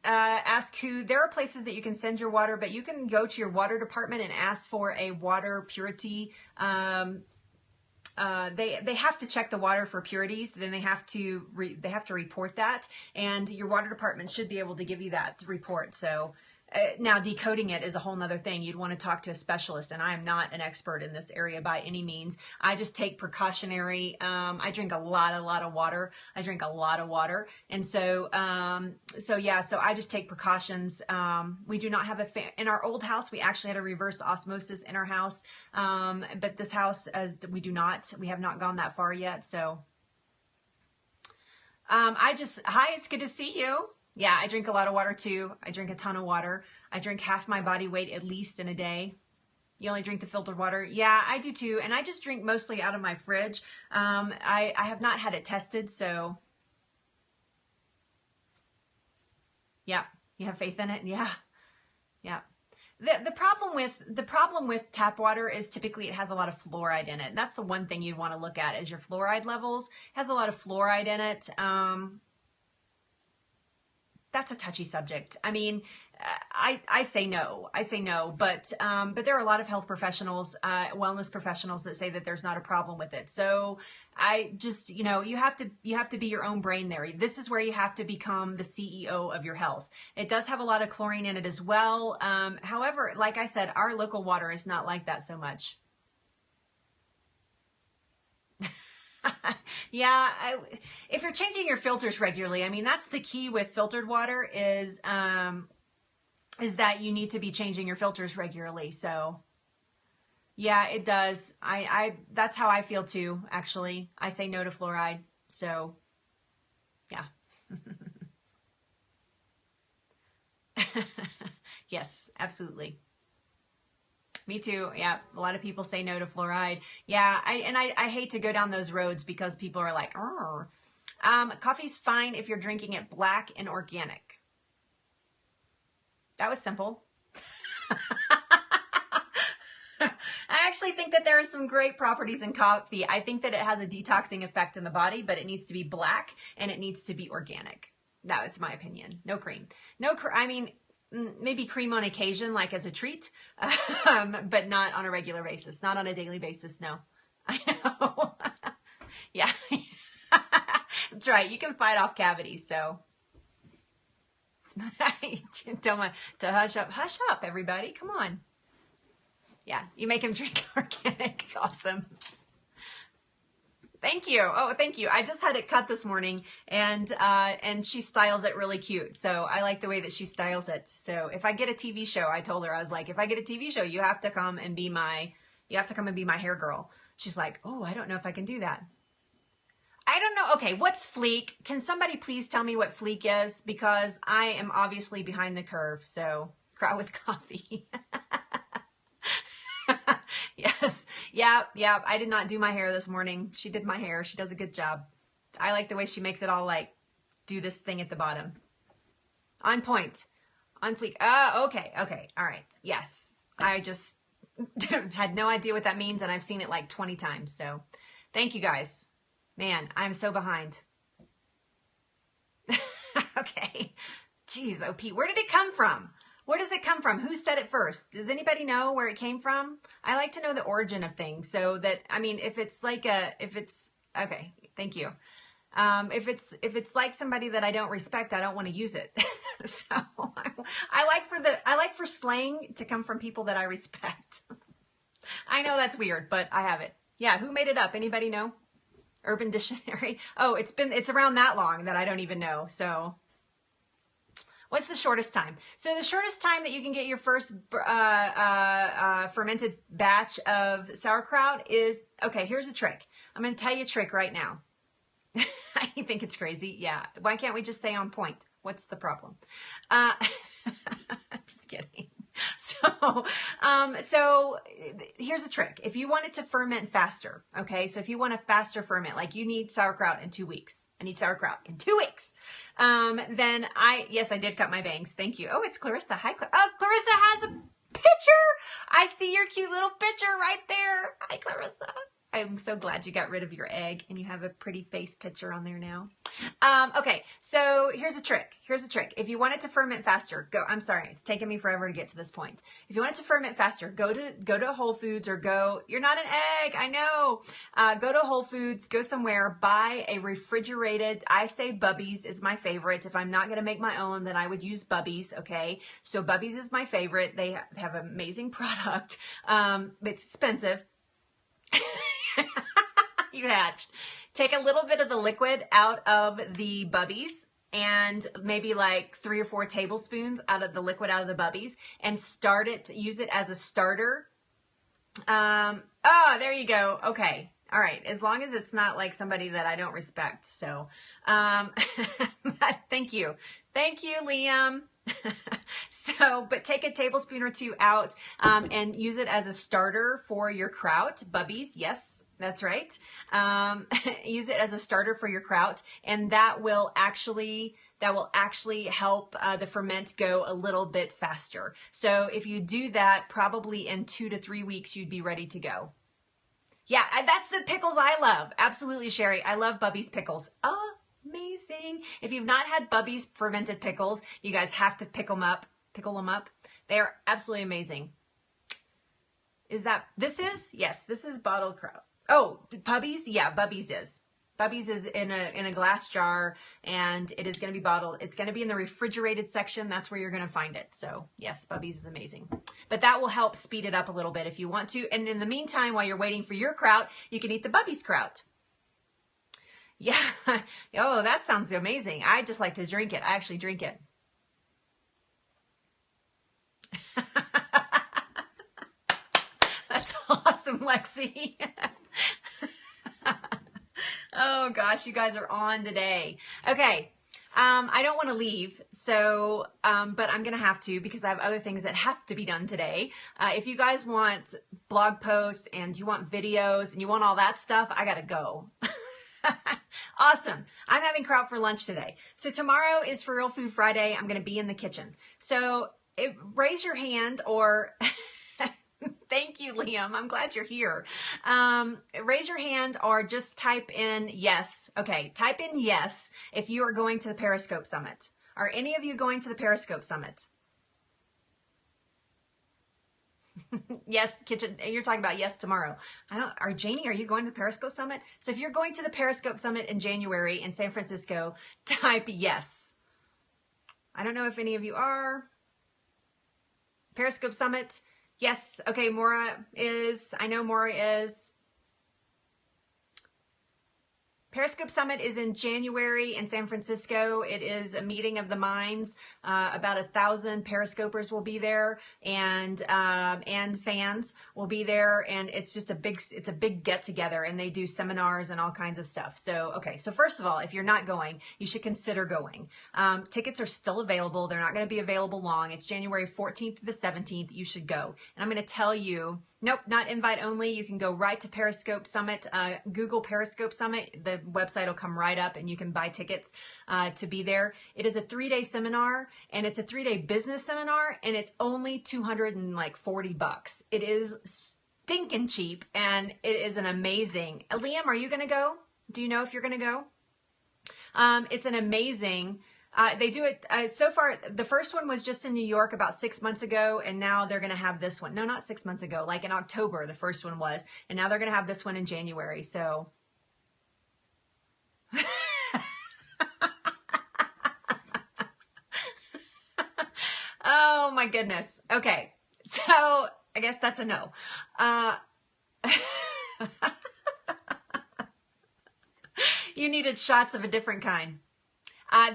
ask who. There are places that you can send your water, but you can go to your water department and ask for a water purity. They have to check the water for purities. Then they have to report that, and your water department should be able to give you that report. So now decoding it is a whole nother thing. You'd want to talk to a specialist, and I am not an expert in this area by any means. I just take precautionary. I drink a lot of water. I drink a lot of water, and so yeah. So I just take precautions. We do not have in our old house. We actually had a reverse osmosis in our house, but this house we do not. We have not gone that far yet. So hi, it's good to see you. Yeah, I drink a lot of water too. I drink a ton of water. I drink half my body weight at least in a day. You only drink the filtered water? Yeah, I do too. And I just drink mostly out of my fridge. I have not had it tested, so yeah, you have faith in it? Yeah, yeah. The problem with tap water is typically it has a lot of fluoride in it. And that's the one thing you'd want to look at is your fluoride levels. It has a lot of fluoride in it. That's a touchy subject. I mean, I say no. I say no, but there are a lot of health professionals, wellness professionals that say that there's not a problem with it. So I just, you know, you have to be your own brain there. This is where you have to become the CEO of your health. It does have a lot of chlorine in it as well. However, like I said, our local water is not like that so much. Yeah, if you're changing your filters regularly, I mean, that's the key with filtered water is that you need to be changing your filters regularly. So yeah, it does. That's how I feel too, actually. I say no to fluoride. So yeah. Yes, absolutely. Me too. Yeah. A lot of people say no to fluoride. Yeah. I hate to go down those roads because people are like, oh, coffee's fine if you're drinking it black and organic. That was simple. I actually think that there are some great properties in coffee. I think that it has a detoxing effect in the body, but it needs to be black and it needs to be organic. That was my opinion. No cream. I mean, maybe cream on occasion, like as a treat, but not on a regular basis, not on a daily basis. No, I know. Yeah, that's right. You can fight off cavities. So don't want to hush up, everybody. Come on. Yeah, you make him drink organic. Awesome. Thank you. Oh, thank you. I just had it cut this morning, and she styles it really cute. So I like the way that she styles it. So if I get a TV show, I told her, I was like, if I get a TV show, you have to come and be my hair girl. She's like, oh, I don't know if I can do that. I don't know. Okay, what's Fleek? Can somebody please tell me what Fleek is? Because I am obviously behind the curve. So Kraut with coffee. Yes. Yeah, yeah. I did not do my hair this morning. She did my hair. She does a good job. I like the way she makes it all like do this thing at the bottom. On point. On fleek. Okay. Okay. All right. Yes. I just had no idea what that means, and I've seen it like 20 times. So thank you guys. Man, I'm so behind. Okay. Jeez, OP. Where did it come from? Where does it come from? Who said it first? Does anybody know where it came from? I like to know the origin of things so that, I mean, if it's like okay, thank you. If it's like somebody that I don't respect, I don't want to use it. So I like for slang to come from people that I respect. I know that's weird, but I have it. Yeah, who made it up? Anybody know? Urban Dictionary. Oh, it's around that long that I don't even know. So what's the shortest time? So the shortest time that you can get your first fermented batch of sauerkraut is, okay, here's a trick. I'm going to tell you a trick right now. You think it's crazy? Yeah. Why can't we just say on point? What's the problem? I'm just kidding. So here's a trick. If you want it to ferment faster, okay? So if you want a faster ferment, like you need sauerkraut in 2 weeks. I need sauerkraut in 2 weeks. Then yes, I did cut my bangs. Thank you. Oh, it's Clarissa. Hi, oh, Clarissa has a picture. I see your cute little picture right there. Hi, Clarissa. I'm so glad you got rid of your egg and you have a pretty face picture on there now. Okay, so here's a trick. Here's a trick. If you want it to ferment faster, I'm sorry, it's taken me forever to get to this point. If you want it to ferment faster, go to Whole Foods or you're not an egg, I know. Go to Whole Foods, go somewhere, buy a refrigerated, I say Bubby's is my favorite. If I'm not going to make my own, then I would use Bubby's, okay? So Bubby's is my favorite. They have an amazing product. It's expensive. You hatched. Take a little bit of the liquid out of the Bubbies and maybe like 3 or 4 tablespoons out of the liquid out of the Bubbies and use it as a starter. Oh, there you go. Okay. All right. As long as it's not like somebody that I don't respect. So, thank you. Thank you, Liam. But take a tablespoon or 2 out and use it as a starter for your kraut. Bubbies, yes, that's right. Use it as a starter for your kraut, and that will actually help the ferment go a little bit faster. So if you do that, probably in 2 to 3 weeks, you'd be ready to go. Yeah, that's the pickles I love. Absolutely, Sherry. I love Bubby's pickles. Amazing. If you've not had Bubby's fermented pickles, you guys have to pickle them up. They are absolutely amazing. Yes, this is bottled kraut. Oh, Bubby's? Yeah, Bubby's is. Bubby's is in a glass jar, and it is going to be bottled. It's going to be in the refrigerated section. That's where you're going to find it. So yes, Bubby's is amazing. But that will help speed it up a little bit if you want to. And in the meantime, while you're waiting for your kraut, you can eat the Bubby's kraut. Yeah. Oh, that sounds amazing. I just like to drink it. I actually drink it. That's awesome, Lexi. Oh gosh, you guys are on today. Okay. I don't want to leave, so, but I'm going to have to because I have other things that have to be done today. If you guys want blog posts and you want videos and you want all that stuff, I got to go. Awesome. I'm having kraut for lunch today. So tomorrow is For Real Food Friday. I'm going to be in the kitchen. So raise your hand or thank you, Liam. I'm glad you're here. Raise your hand or just type in yes. Okay, type in yes if you are going to the Periscope Summit. Are any of you going to the Periscope Summit? Yes, kitchen. You're talking about yes tomorrow. Janie, are you going to the Periscope Summit? So if you're going to the Periscope Summit in January in San Francisco, type yes. I don't know if any of you are. Periscope Summit. Yes. Okay. Maura is. I know Maura is. Periscope Summit is in January in San Francisco. It is a meeting of the minds. About 1,000 Periscopers will be there, and fans will be there, and it's just a big get together, and they do seminars and all kinds of stuff. So, okay, so first of all, if you're not going, you should consider going. Tickets are still available. They're not going to be available long. It's January 14th to the 17th. You should go. And I'm going to tell you, nope, not invite only. You can go right to Periscope Summit, Google Periscope Summit. The website will come right up and you can buy tickets to be there. It is a 3-day seminar, and it's a 3-day business seminar, and it's only $240. It is stinking cheap, and it is an amazing. Liam, are you going to go? Do you know if you're going to go? It's an amazing. They do it so far. The first one was just in New York about 6 months ago, and now they're going to have this one. No, not 6 months ago, like in October, the first one was, and now they're going to have this one in January. So. Oh my goodness. Okay. So I guess that's a no. You needed shots of a different kind.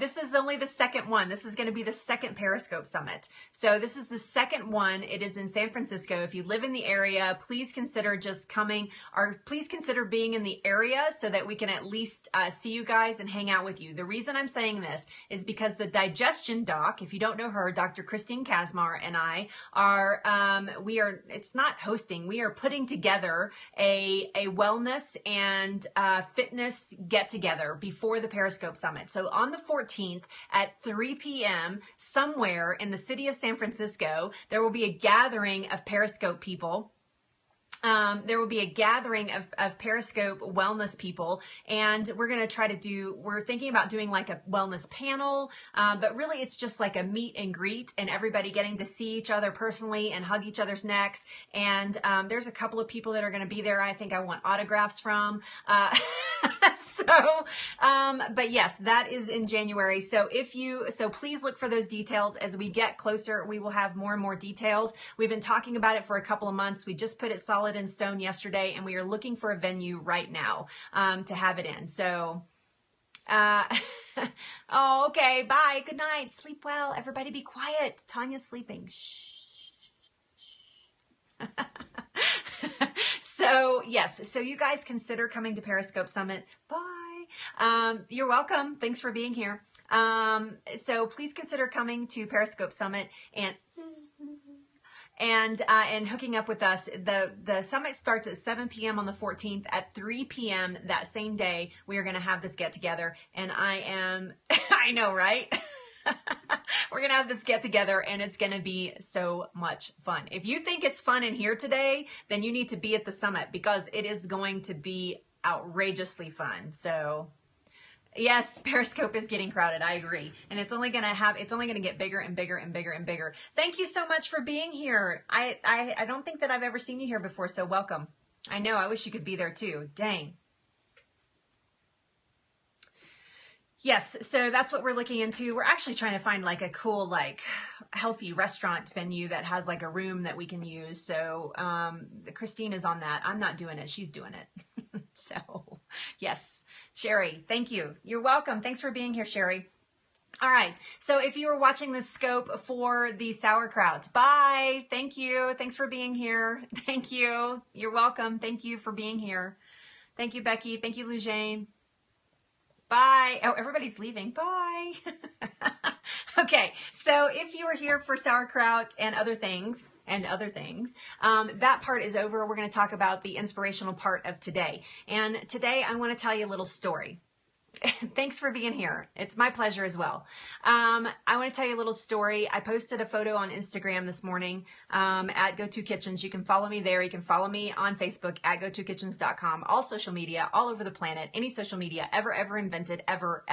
This is only the second one. This is going to be the second Periscope Summit. So this is the second one. It is in San Francisco. If you live in the area, please consider just coming, or please consider being in the area so that we can at least see you guys and hang out with you. The reason I'm saying this is because the digestion doc, if you don't know her, Dr. Christine Kazmar and I are, it's not hosting, we are putting together a wellness and fitness get together before the Periscope Summit. So on the 14th at 3 p.m. somewhere in the city of San Francisco, there will be a gathering of Periscope people. There will be a gathering of Periscope wellness people, and we're going to try to we're thinking about doing like a wellness panel, but really it's just like a meet and greet and everybody getting to see each other personally and hug each other's necks. And there's a couple of people that are going to be there I think I want autographs from. But yes, that is in January. So please look for those details. As we get closer, we will have more and more details. We've been talking about it for a couple of months. We just put it solid in stone yesterday, and we are looking for a venue right now to have it in. So, oh, okay. Bye. Good night. Sleep well. Everybody be quiet. Tanya's sleeping. Shh. So yes, so you guys consider coming to Periscope Summit. Bye. You're welcome. Thanks for being here. So please consider coming to Periscope Summit and hooking up with us. The summit starts at 7 p.m. on the 14th. At 3 p.m. that same day, we are going to have this get together. And I know, right? We're going to have this get together, and it's going to be so much fun. If you think it's fun in here today, then you need to be at the summit, because it is going to be outrageously fun. So yes, Periscope is getting crowded. I agree. And it's only going to get bigger and bigger and bigger and bigger. Thank you so much for being here. I don't think that I've ever seen you here before. So welcome. I know. I wish you could be there too. Dang. Yes, so that's what we're looking into. We're actually trying to find like a cool, like healthy restaurant venue that has like a room that we can use. So Christine is on that. I'm not doing it. She's doing it. So yes, Sherry, thank you. You're welcome. Thanks for being here, Sherry. All right. So if you were watching the scope for the sauerkraut, bye. Thank you. Thanks for being here. Thank you. You're welcome. Thank you for being here. Thank you, Becky. Thank you, Lujane. Bye. Oh, everybody's leaving. Bye. Okay. So if you were here for sauerkraut and other things, that part is over. We're going to talk about the inspirational part of today. And today I want to tell you a little story. Thanks for being here. It's my pleasure as well. I want to tell you a little story. I posted a photo on Instagram this morning at GoToKitchens. You can follow me there. You can follow me on Facebook at GoToKitchens.com. All social media, all over the planet, any social media ever invented, ever.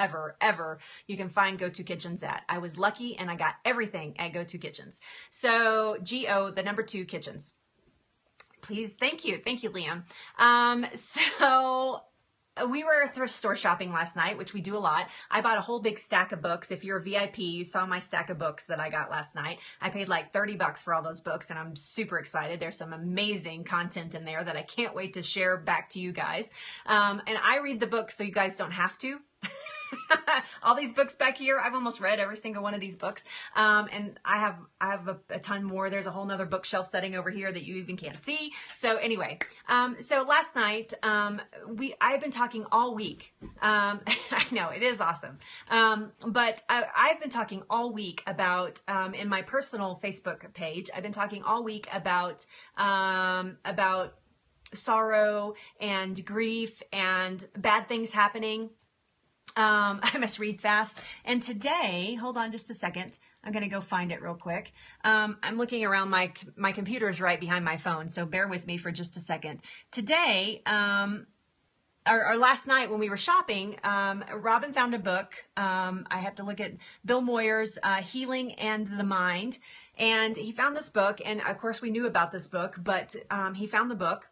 You can find GoToKitchens at. I was lucky and I got everything at GoToKitchens. So GO, the number 2 kitchens. Please, thank you, Liam. So we were thrift store shopping last night, which we do a lot. I bought a whole big stack of books. If you're a VIP, you saw my stack of books that I got last night. I paid like $30 for all those books, and I'm super excited. There's some amazing content in there that I can't wait to share back to you guys. And I read the books so you guys don't have to. All these books back here, I've almost read every single one of these books. And I have a ton more. There's a whole nother bookshelf setting over here that you even can't see. So anyway, so last night, I've been talking all week. I know it is awesome. But I've been talking all week about, in my personal Facebook page, I've been talking all week about sorrow and grief and bad things happening. I must read fast. And today, hold on just a second. I'm going to go find it real quick. I'm looking around, my computer's right behind my phone, so bear with me for just a second. Today, or last night when we were shopping, Robin found a book. I have to look at Bill Moyer's Healing and the Mind. And he found this book, and of course we knew about this book, but he found the book.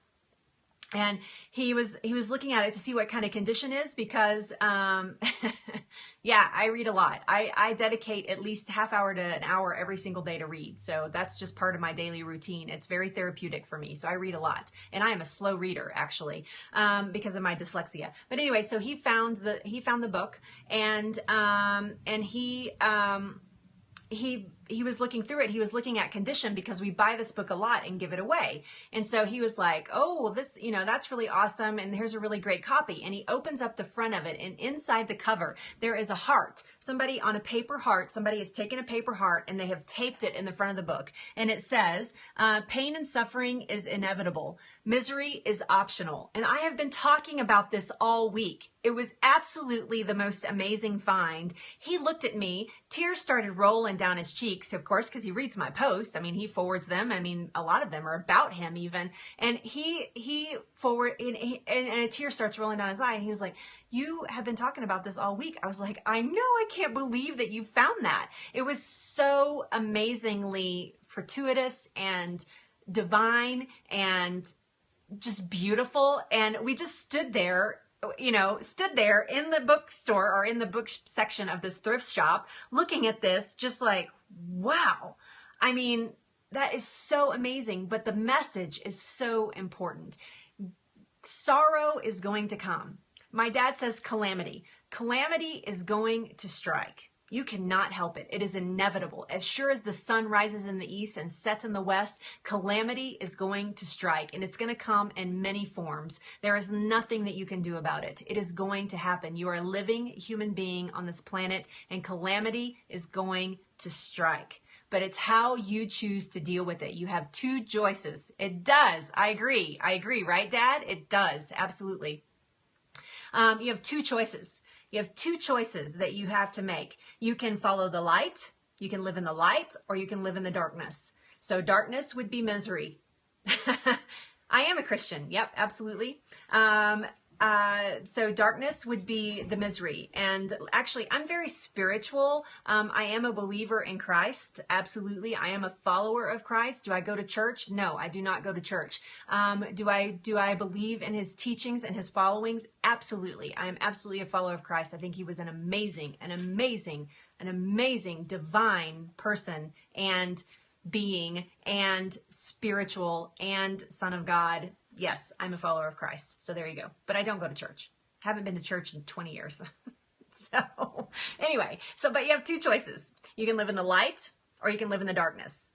And he was looking at it to see what kind of condition is, because, yeah, I read a lot. I dedicate at least half hour to an hour every single day to read. So that's just part of my daily routine. It's very therapeutic for me. So I read a lot, and I am a slow reader actually, because of my dyslexia. But anyway, so he found the book, and he was looking through it. He was looking at condition, because we buy this book a lot and give it away. And so he was like, oh, well, this, that's really awesome. And here's a really great copy. And he opens up the front of it, and inside the cover, there is a heart. Somebody on a paper heart, somebody has taken a paper heart and they have taped it in the front of the book. And it says, pain and suffering is inevitable. Misery is optional. And I have been talking about this all week. It was absolutely the most amazing find. He looked at me, tears started rolling down his cheeks, of course, because he reads my posts. I mean, he forwards them. I mean, a lot of them are about him even. And he forward, and a tear starts rolling down his eye. And he was like, you have been talking about this all week. I was like, I know, I can't believe that you found that. It was so amazingly fortuitous and divine and just beautiful. And we just stood there in the bookstore, or in the book section of this thrift shop, looking at this, just like, wow. I mean, that is so amazing, but the message is so important. Sorrow is going to come. My dad says calamity. Calamity is going to strike. You cannot help it. It is inevitable. As sure as the sun rises in the east and sets in the west, calamity is going to strike, and it's going to come in many forms. There is nothing that you can do about it. It is going to happen. You are a living human being on this planet, and calamity is going to strike. But it's how you choose to deal with it. You have two choices. It does. I agree. I agree, right, Dad? It does. Absolutely. You have two choices. You have two choices that you have to make. You can follow the light, you can live in the light, or you can live in the darkness. So darkness would be misery. I am a Christian. Yep, absolutely. So darkness would be the misery. And actually, I'm very spiritual. I am a believer in Christ. Absolutely. I am a follower of Christ. Do I go to church? No, I do not go to church. Do I believe in his teachings and his followings? Absolutely. I am absolutely a follower of Christ. I think he was an amazing, divine person and being and spiritual and Son of God. Yes, I'm a follower of Christ. So there you go. But I don't go to church. Haven't been to church in 20 years. So anyway, but you have two choices. You can live in the light, or you can live in the darkness.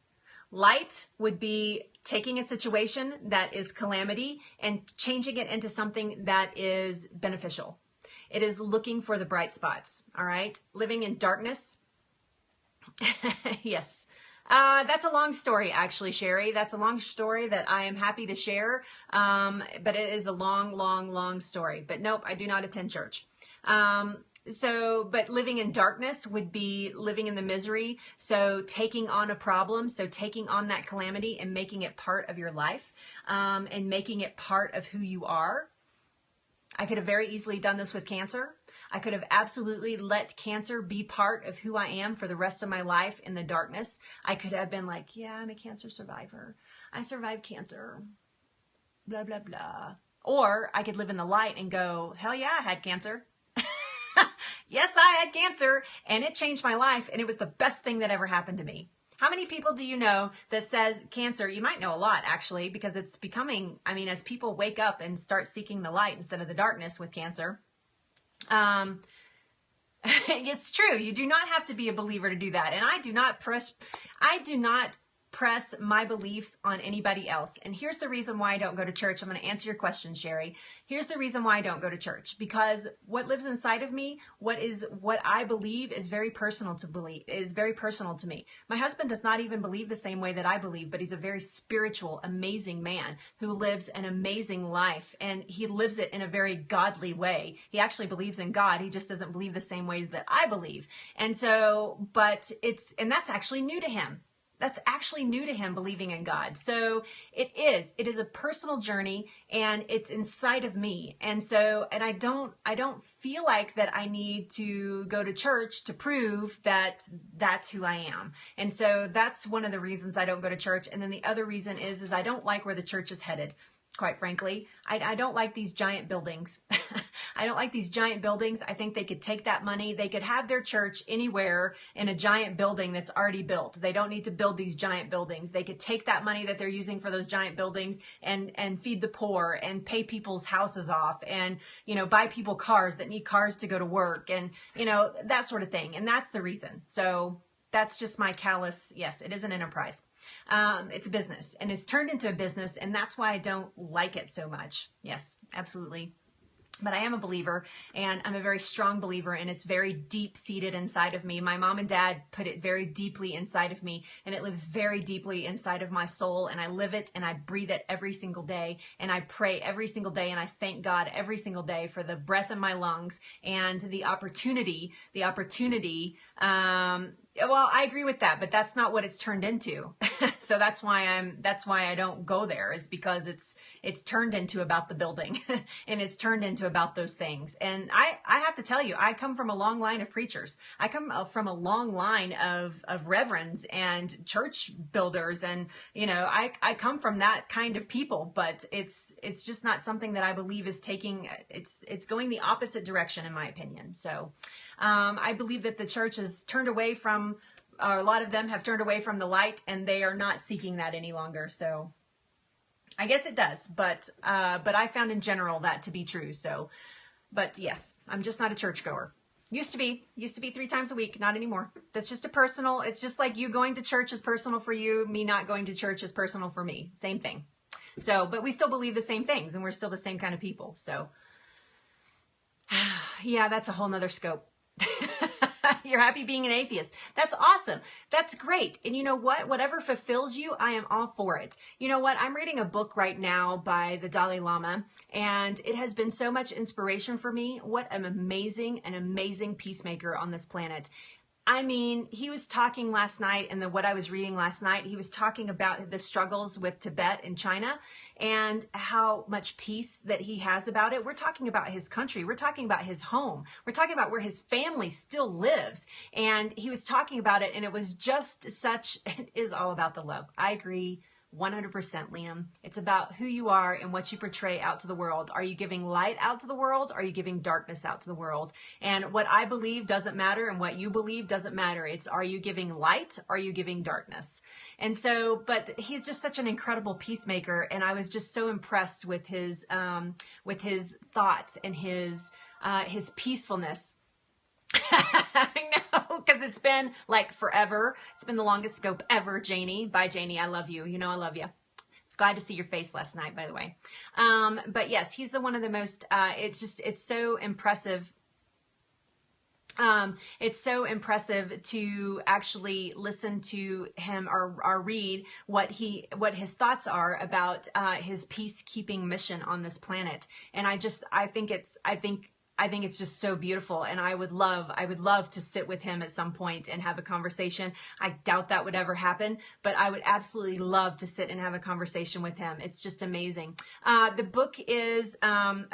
Light would be taking a situation that is calamity and changing it into something that is beneficial. It is looking for the bright spots. All right. Living in darkness. Yes. That's a long story, actually, Sherry. That's a long story that I am happy to share. But it is a long story. But nope, I do not attend church. But living in darkness would be living in the misery. So taking on a problem, so taking on that calamity and making it part of your life, and making it part of who you are. I could have very easily done this with cancer. I could have absolutely let cancer be part of who I am for the rest of my life in the darkness. I could have been like, yeah, I'm a cancer survivor. I survived cancer. Blah, blah, blah. Or I could live in the light and go, hell yeah, I had cancer. Yes, I had cancer and it changed my life and it was the best thing that ever happened to me. How many people do you know that says cancer? You might know a lot actually, because it's becoming, I mean, as people wake up and start seeking the light instead of the darkness with cancer, it's true. You do not have to be a believer to do that. And I do not press my beliefs on anybody else. And here's the reason why I don't go to church. I'm going to answer your question, Sherry. Here's the reason why I don't go to church. Because what lives inside of me, what I believe is very personal to me. My husband does not even believe the same way that I believe, but he's a very spiritual, amazing man who lives an amazing life, and he lives it in a very godly way. He actually believes in God. He just doesn't believe the same ways that I believe. And so, and that's actually new to him. That's actually new to him, believing in God. So it is a personal journey, and it's inside of me. And so, and I don't feel like that I need to go to church to prove that that's who I am. And so that's one of the reasons I don't go to church. And then the other reason is I don't like where the church is headed. Quite frankly, I don't like these giant buildings. I don't like these giant buildings. I think they could take that money. They could have their church anywhere in a giant building that's already built. They don't need to build these giant buildings. They could take that money that they're using for those giant buildings and feed the poor and pay people's houses off and, buy people cars that need cars to go to work and, that sort of thing. And that's the reason. So that's just my callous. Yes, it is an enterprise. It's a business, and it's turned into a business, and that's why I don't like it so much. Yes, absolutely. But I am a believer, and I'm a very strong believer, and it's very deep-seated inside of me. My mom and dad put it very deeply inside of me, and it lives very deeply inside of my soul, and I live it, and I breathe it every single day, and I pray every single day, and I thank God every single day for the breath in my lungs and the opportunity, well, I agree with that, but that's not what it's turned into. So that's why I don't go there, is because it's turned into about the building and it's turned into about those things. And I have to tell you, I come from a long line of preachers. I come from a long line of reverends and church builders. And, I come from that kind of people, but it's just not something that I believe is it's going the opposite direction, in my opinion. So, I believe that the church has turned away from, a lot of them have turned away from the light, and they are not seeking that any longer. So I guess it does, but I found in general that to be true. So, but yes, I'm just not a churchgoer. Used to be 3 times a week, not anymore. That's just it's just like you going to church is personal for you. Me not going to church is personal for me. Same thing. So, but we still believe the same things, and we're still the same kind of people. So yeah, that's a whole nother scope. You're happy being an atheist. That's awesome. That's great. And you know what? Whatever fulfills you, I am all for it. You know what? I'm reading a book right now by the Dalai Lama, and it has been so much inspiration for me. What an amazing peacemaker on this planet. I mean, he was talking last night, and what I was reading last night, he was talking about the struggles with Tibet and China and how much peace that he has about it. We're talking about his country. We're talking about his home. We're talking about where his family still lives. And he was talking about it, and it was just it is all about the love. I agree 100%, Liam. It's about who you are and what you portray out to the world. Are you giving light out to the world? Are you giving darkness out to the world? And what I believe doesn't matter, and what you believe doesn't matter. It's, are you giving light? Are you giving darkness? And so, but he's just such an incredible peacemaker, and I was just so impressed with his thoughts and his peacefulness. I know, because it's been like forever. It's been the longest scope ever, Janie. Bye, Janie. I love you. You know I love you. I was glad to see your face last night, by the way. But yes, he's one of the most, it's so impressive. It's so impressive to actually listen to him or read what his thoughts are about his peacekeeping mission on this planet. And I think it's just so beautiful, and I would love to sit with him at some point and have a conversation. I doubt that would ever happen, but I would absolutely love to sit and have a conversation with him. It's just amazing. The book is, oh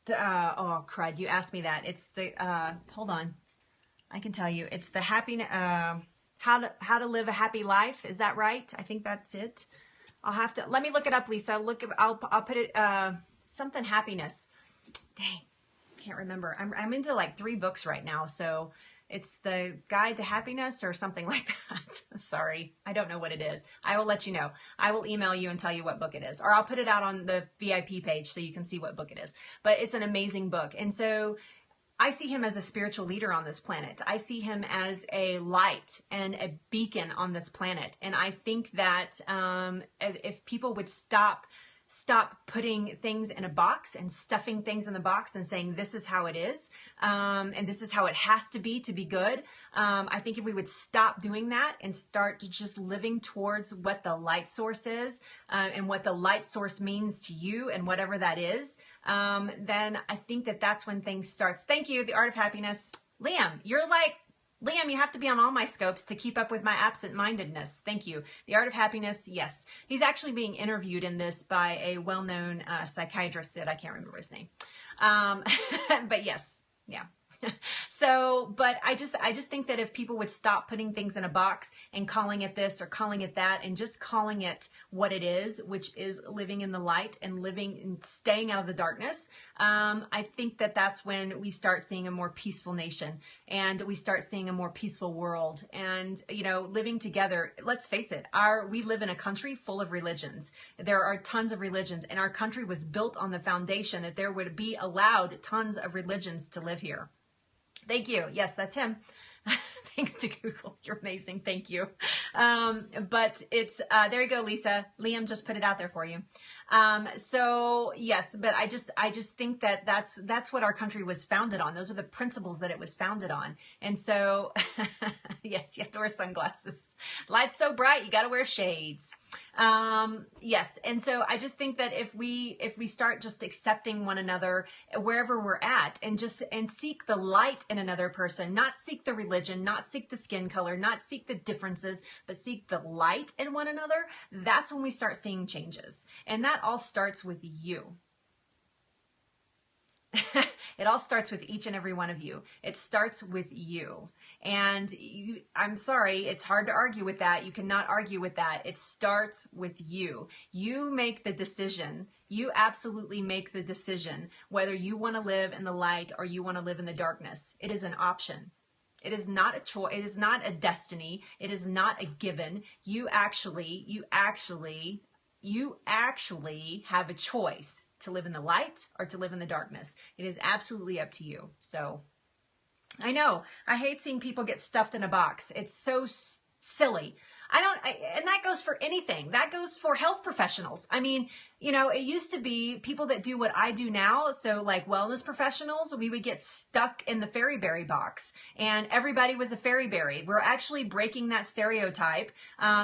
crud, you asked me that. It's the, hold on, I can tell you. It's the how to live a happy life. Is that right? I think that's it. I'll have to, let me look it up, Lisa. I'll put it, something happiness. Dang, can't remember. I'm into like 3 books right now. So it's the Guide to Happiness or something like that. Sorry, I don't know what it is. I will let you know. I will email you and tell you what book it is, or I'll put it out on the VIP page so you can see what book it is. But it's an amazing book. And so I see him as a spiritual leader on this planet. I see him as a light and a beacon on this planet. And I think that if people would stop putting things in a box and stuffing things in the box and saying this is how it is, and this is how it has to be good. I think if we would stop doing that and start to just living towards what the light source is, and what the light source means to you and whatever that is, then I think that that's when things starts. Thank you, The Art of Happiness. Liam, you're like, Liam, you have to be on all my scopes to keep up with my absent-mindedness. Thank you. The Art of Happiness, yes. He's actually being interviewed in this by a well-known psychiatrist that I can't remember his name. But yes, yeah. So, but I just think that if people would stop putting things in a box and calling it this or calling it that and just calling it what it is, which is living in the light and living and staying out of the darkness, I think that that's when we start seeing a more peaceful nation and we start seeing a more peaceful world and, you know, living together. Let's face it, we live in a country full of religions. There are tons of religions, and our country was built on the foundation that there would be allowed tons of religions to live here. Thank you. Yes, that's him. Thanks to Google. You're amazing. Thank you. But it's, there you go, Lisa. Liam just put it out there for you. So yes, but I just think that that's what our country was founded on. Those are the principles that it was founded on. And so, yes, you have to wear sunglasses. Light's so bright, you got to wear shades. Yes. And so I just think that if we start just accepting one another wherever we're at and seek the light in another person, not seek the religion, not seek the skin color, not seek the differences, but seek the light in one another, that's when we start seeing changes. And that all starts with you. It all starts with each and every one of you. It starts with you. And I'm sorry, it's hard to argue with that. You cannot argue with that. It starts with you. You make the decision. You absolutely make the decision whether you want to live in the light or you want to live in the darkness. It is an option. It is not a choice. It is not a destiny. It is not a given. You actually have a choice to live in the light or to live in the darkness. It is absolutely up to you. So I know I hate seeing people get stuffed in a box. It's so silly. And that goes for anything. That goes for health professionals. I mean, you know, it used to be people that do what I do now. So like wellness professionals, we would get stuck in the fairy berry box and everybody was a fairy berry. We're actually breaking that stereotype,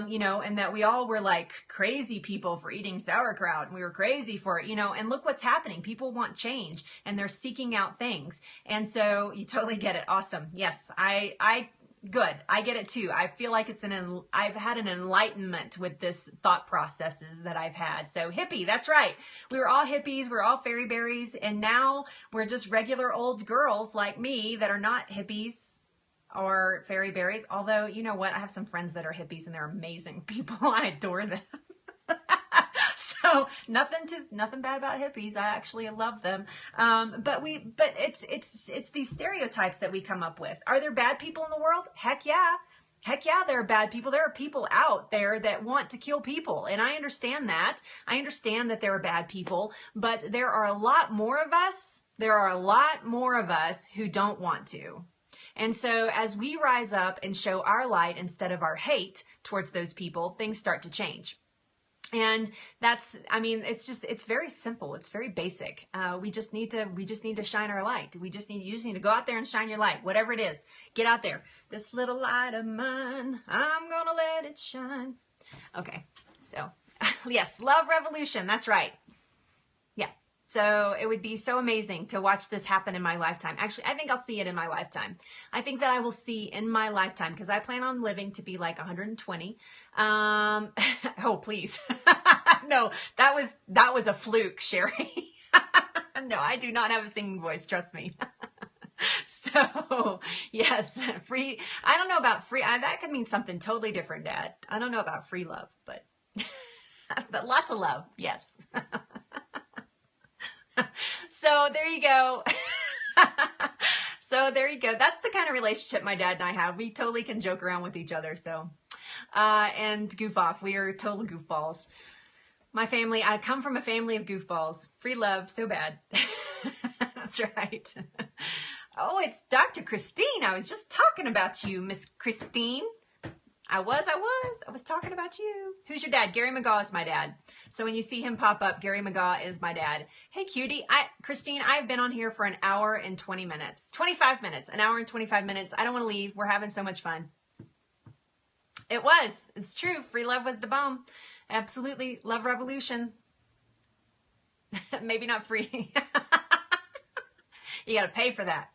you know, and that we all were like crazy people for eating sauerkraut and we were crazy for it, you know, and look what's happening. People want change and they're seeking out things. And so you totally get it. Awesome. Yes. Good. I get it too. I feel like I've had an enlightenment with this thought processes that I've had. So hippie, that's right. We were all hippies. We're all fairy berries. And now we're just regular old girls like me that are not hippies or fairy berries. Although, you know what? I have some friends that are hippies and they're amazing people. I adore them. So nothing bad about hippies. I actually love them. But it's these stereotypes that we come up with. Are there bad people in the world? Heck yeah. Heck yeah, there are bad people. There are people out there that want to kill people. And I understand that. I understand that there are bad people, but there are a lot more of us. There are a lot more of us who don't want to. And so as we rise up and show our light instead of our hate towards those people, things start to change. And that's, I mean, it's very simple. It's very basic. We just need to shine our light. You just need to go out there and shine your light, whatever it is. Get out there. This little light of mine, I'm going to let it shine. Okay. So yes, love revolution. That's right. Yeah. So it would be so amazing to watch this happen in my lifetime. Actually, I think I'll see it in my lifetime. I think that I will see in my lifetime because I plan on living to be like 120. Oh, please. No, that was a fluke, Sherry. No, I do not have a singing voice. Trust me. So yes, free. I don't know about free. That could mean something totally different, Dad. I don't know about free love, but But lots of love, yes. So there you go. So there you go. That's the kind of relationship my dad and I have. We totally can joke around with each other. So, and goof off. We are total goofballs. My family, I come from a family of goofballs. Free love, so bad. That's right. Oh, it's Dr. Christine. I was just talking about you, Miss Christine. I was talking about you. Who's your dad? Gary McGaw is my dad. So when you see him pop up, Gary McGaw is my dad. Hey, cutie. Christine, I've been on here for an hour and 20 minutes. 25 minutes. An hour and 25 minutes. I don't want to leave. We're having so much fun. It was. It's true. Free love was the bomb. Absolutely. Love revolution. Maybe not free. You got to pay for that.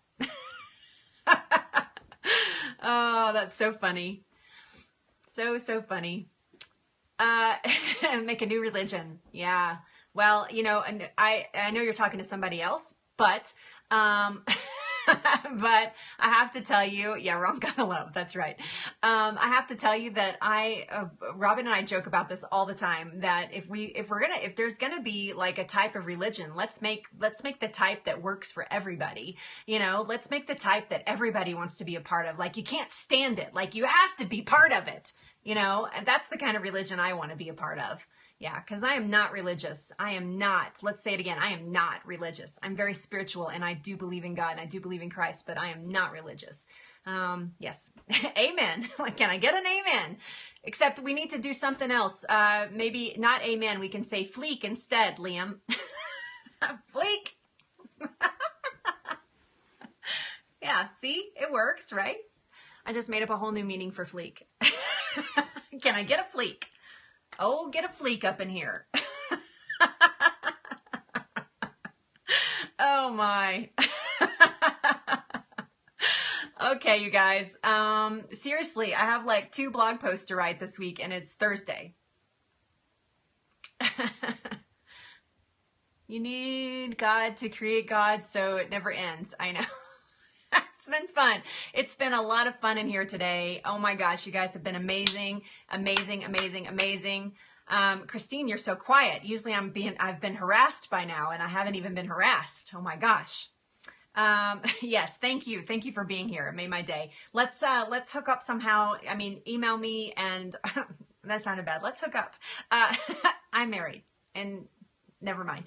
Oh, that's so funny. So funny. Make a new religion. Yeah. Well, you know, and I know you're talking to somebody else, but, but I have to tell you, yeah, wrong kind of love. That's right. I have to tell you that Robin and I joke about this all the time, that if there's gonna be like a type of religion, let's make the type that works for everybody. You know, let's make the type that everybody wants to be a part of. Like, you can't stand it. Like, you have to be part of it. You know, and that's the kind of religion I want to be a part of. Yeah, because I am not religious. I am not. Let's say it again. I am not religious. I'm very spiritual, and I do believe in God, and I do believe in Christ, but I am not religious. Yes. Amen. Can I get an amen? Except we need to do something else. Maybe not amen. We can say fleek instead, Liam. Fleek. Yeah, see? It works, right? I just made up a whole new meaning for fleek. Can I get a fleek? Oh, get a fleek up in here. Oh my. Okay, you guys. Seriously, I have like 2 blog posts to write this week, and it's Thursday. You need God to create God so it never ends. I know. It's been fun. It's been a lot of fun in here today. Oh my gosh, you guys have been amazing, amazing, amazing, amazing. Christine, you're so quiet. Usually I've been harassed by now, and I haven't even been harassed. Oh my gosh. Yes, thank you. Thank you for being here. It made my day. Let's hook up somehow. I mean, email me and that sounded bad. Let's hook up. I'm married, and never mind.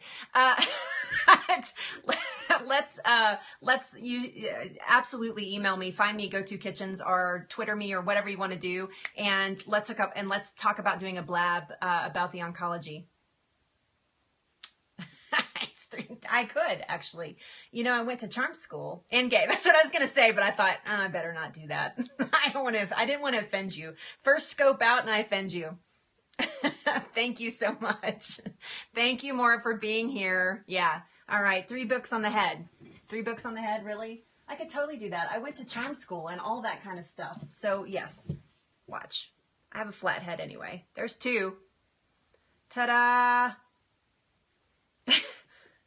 Let's you absolutely email me, find me, Go To Kitchens, or Twitter me, or whatever you want to do, and let's hook up and let's talk about doing a blab about the oncology. I could actually. You know, I went to charm school and gay. That's what I was gonna say, but I thought I better not do that. I didn't want to offend you. First scope out, and I offend you. Thank you so much. Thank you, Maura, for being here. Yeah. All right. 3 books on the head. 3 books on the head. Really? I could totally do that. I went to charm school and all that kind of stuff. So yes, watch. I have a flat head anyway. There's 2. Ta-da.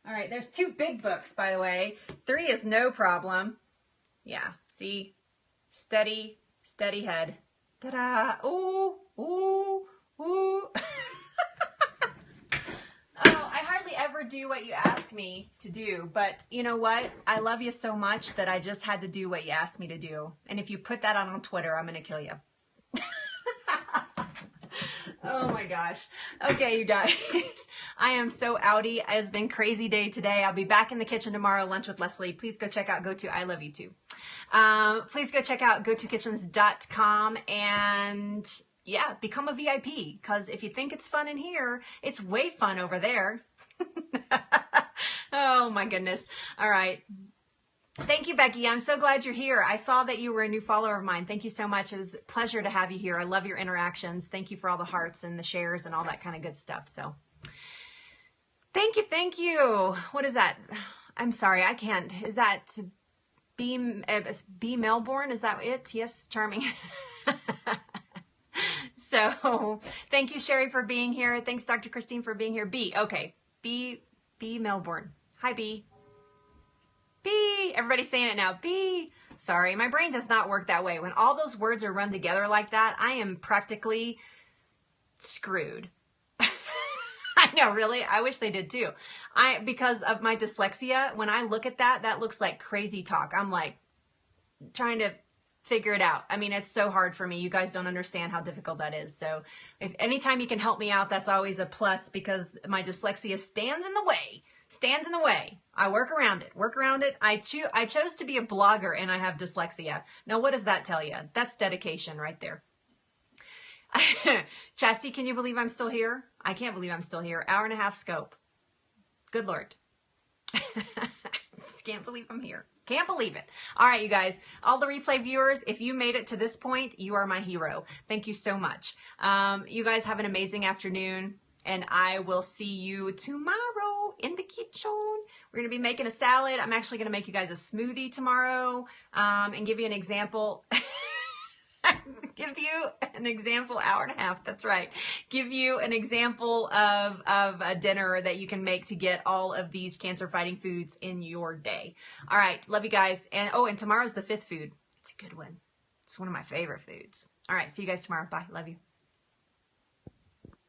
All right. There's 2 big books, by the way. 3 is no problem. Yeah. See? Steady head. Ta-da. Ooh, ooh. Ooh. Oh, I hardly ever do what you ask me to do, but you know what? I love you so much that I just had to do what you asked me to do. And if you put that on Twitter, I'm going to kill you. Oh my gosh. Okay, you guys. I am so outy. It has been a crazy day today. I'll be back in the kitchen tomorrow, lunch with Leslie. Please go check out I love you too. Please go check out gotokitchens.com and yeah, become a VIP, because if you think it's fun in here, it's way fun over there. Oh my goodness. All right. Thank you, Becky. I'm so glad you're here. I saw that you were a new follower of mine. Thank you so much. It was a pleasure to have you here. I love your interactions. Thank you for all the hearts and the shares and all that kind of good stuff. So thank you. Thank you. What is that? I'm sorry. I can't. Is that B Melbourne? Is that it? Yes. Charming. So thank you, Sherry, for being here. Thanks, Dr. Christine, for being here. B. Okay. B Melbourne. Hi, B. B. Everybody's saying it now. B. Sorry, my brain does not work that way. When all those words are run together like that, I am practically screwed. I know, really. I wish they did too. Because of my dyslexia, when I look at that, that looks like crazy talk. I'm like trying to figure it out. I mean, it's so hard for me. You guys don't understand how difficult that is. So if anytime you can help me out, that's always a plus, because my dyslexia stands in the way. Stands in the way. I work around it. Work around it. I chose to be a blogger and I have dyslexia. Now, what does that tell you? That's dedication right there. Chastity, can you believe I'm still here? I can't believe I'm still here. Hour and a half scope. Good Lord. Just can't believe I'm here. Can't believe it. All right, you guys, all the replay viewers, if you made it to this point, you are my hero. Thank you so much. You guys have an amazing afternoon, and I will see you tomorrow in the kitchen. We're going to be making a salad. I'm actually going to make you guys a smoothie tomorrow, and give you an example. Give you an example, hour and a half, that's right. Give you an example of a dinner that you can make to get all of these cancer-fighting foods in your day. All right, love you guys. And oh, and tomorrow's the 5th food. It's a good one. It's one of my favorite foods. All right, see you guys tomorrow. Bye, love you.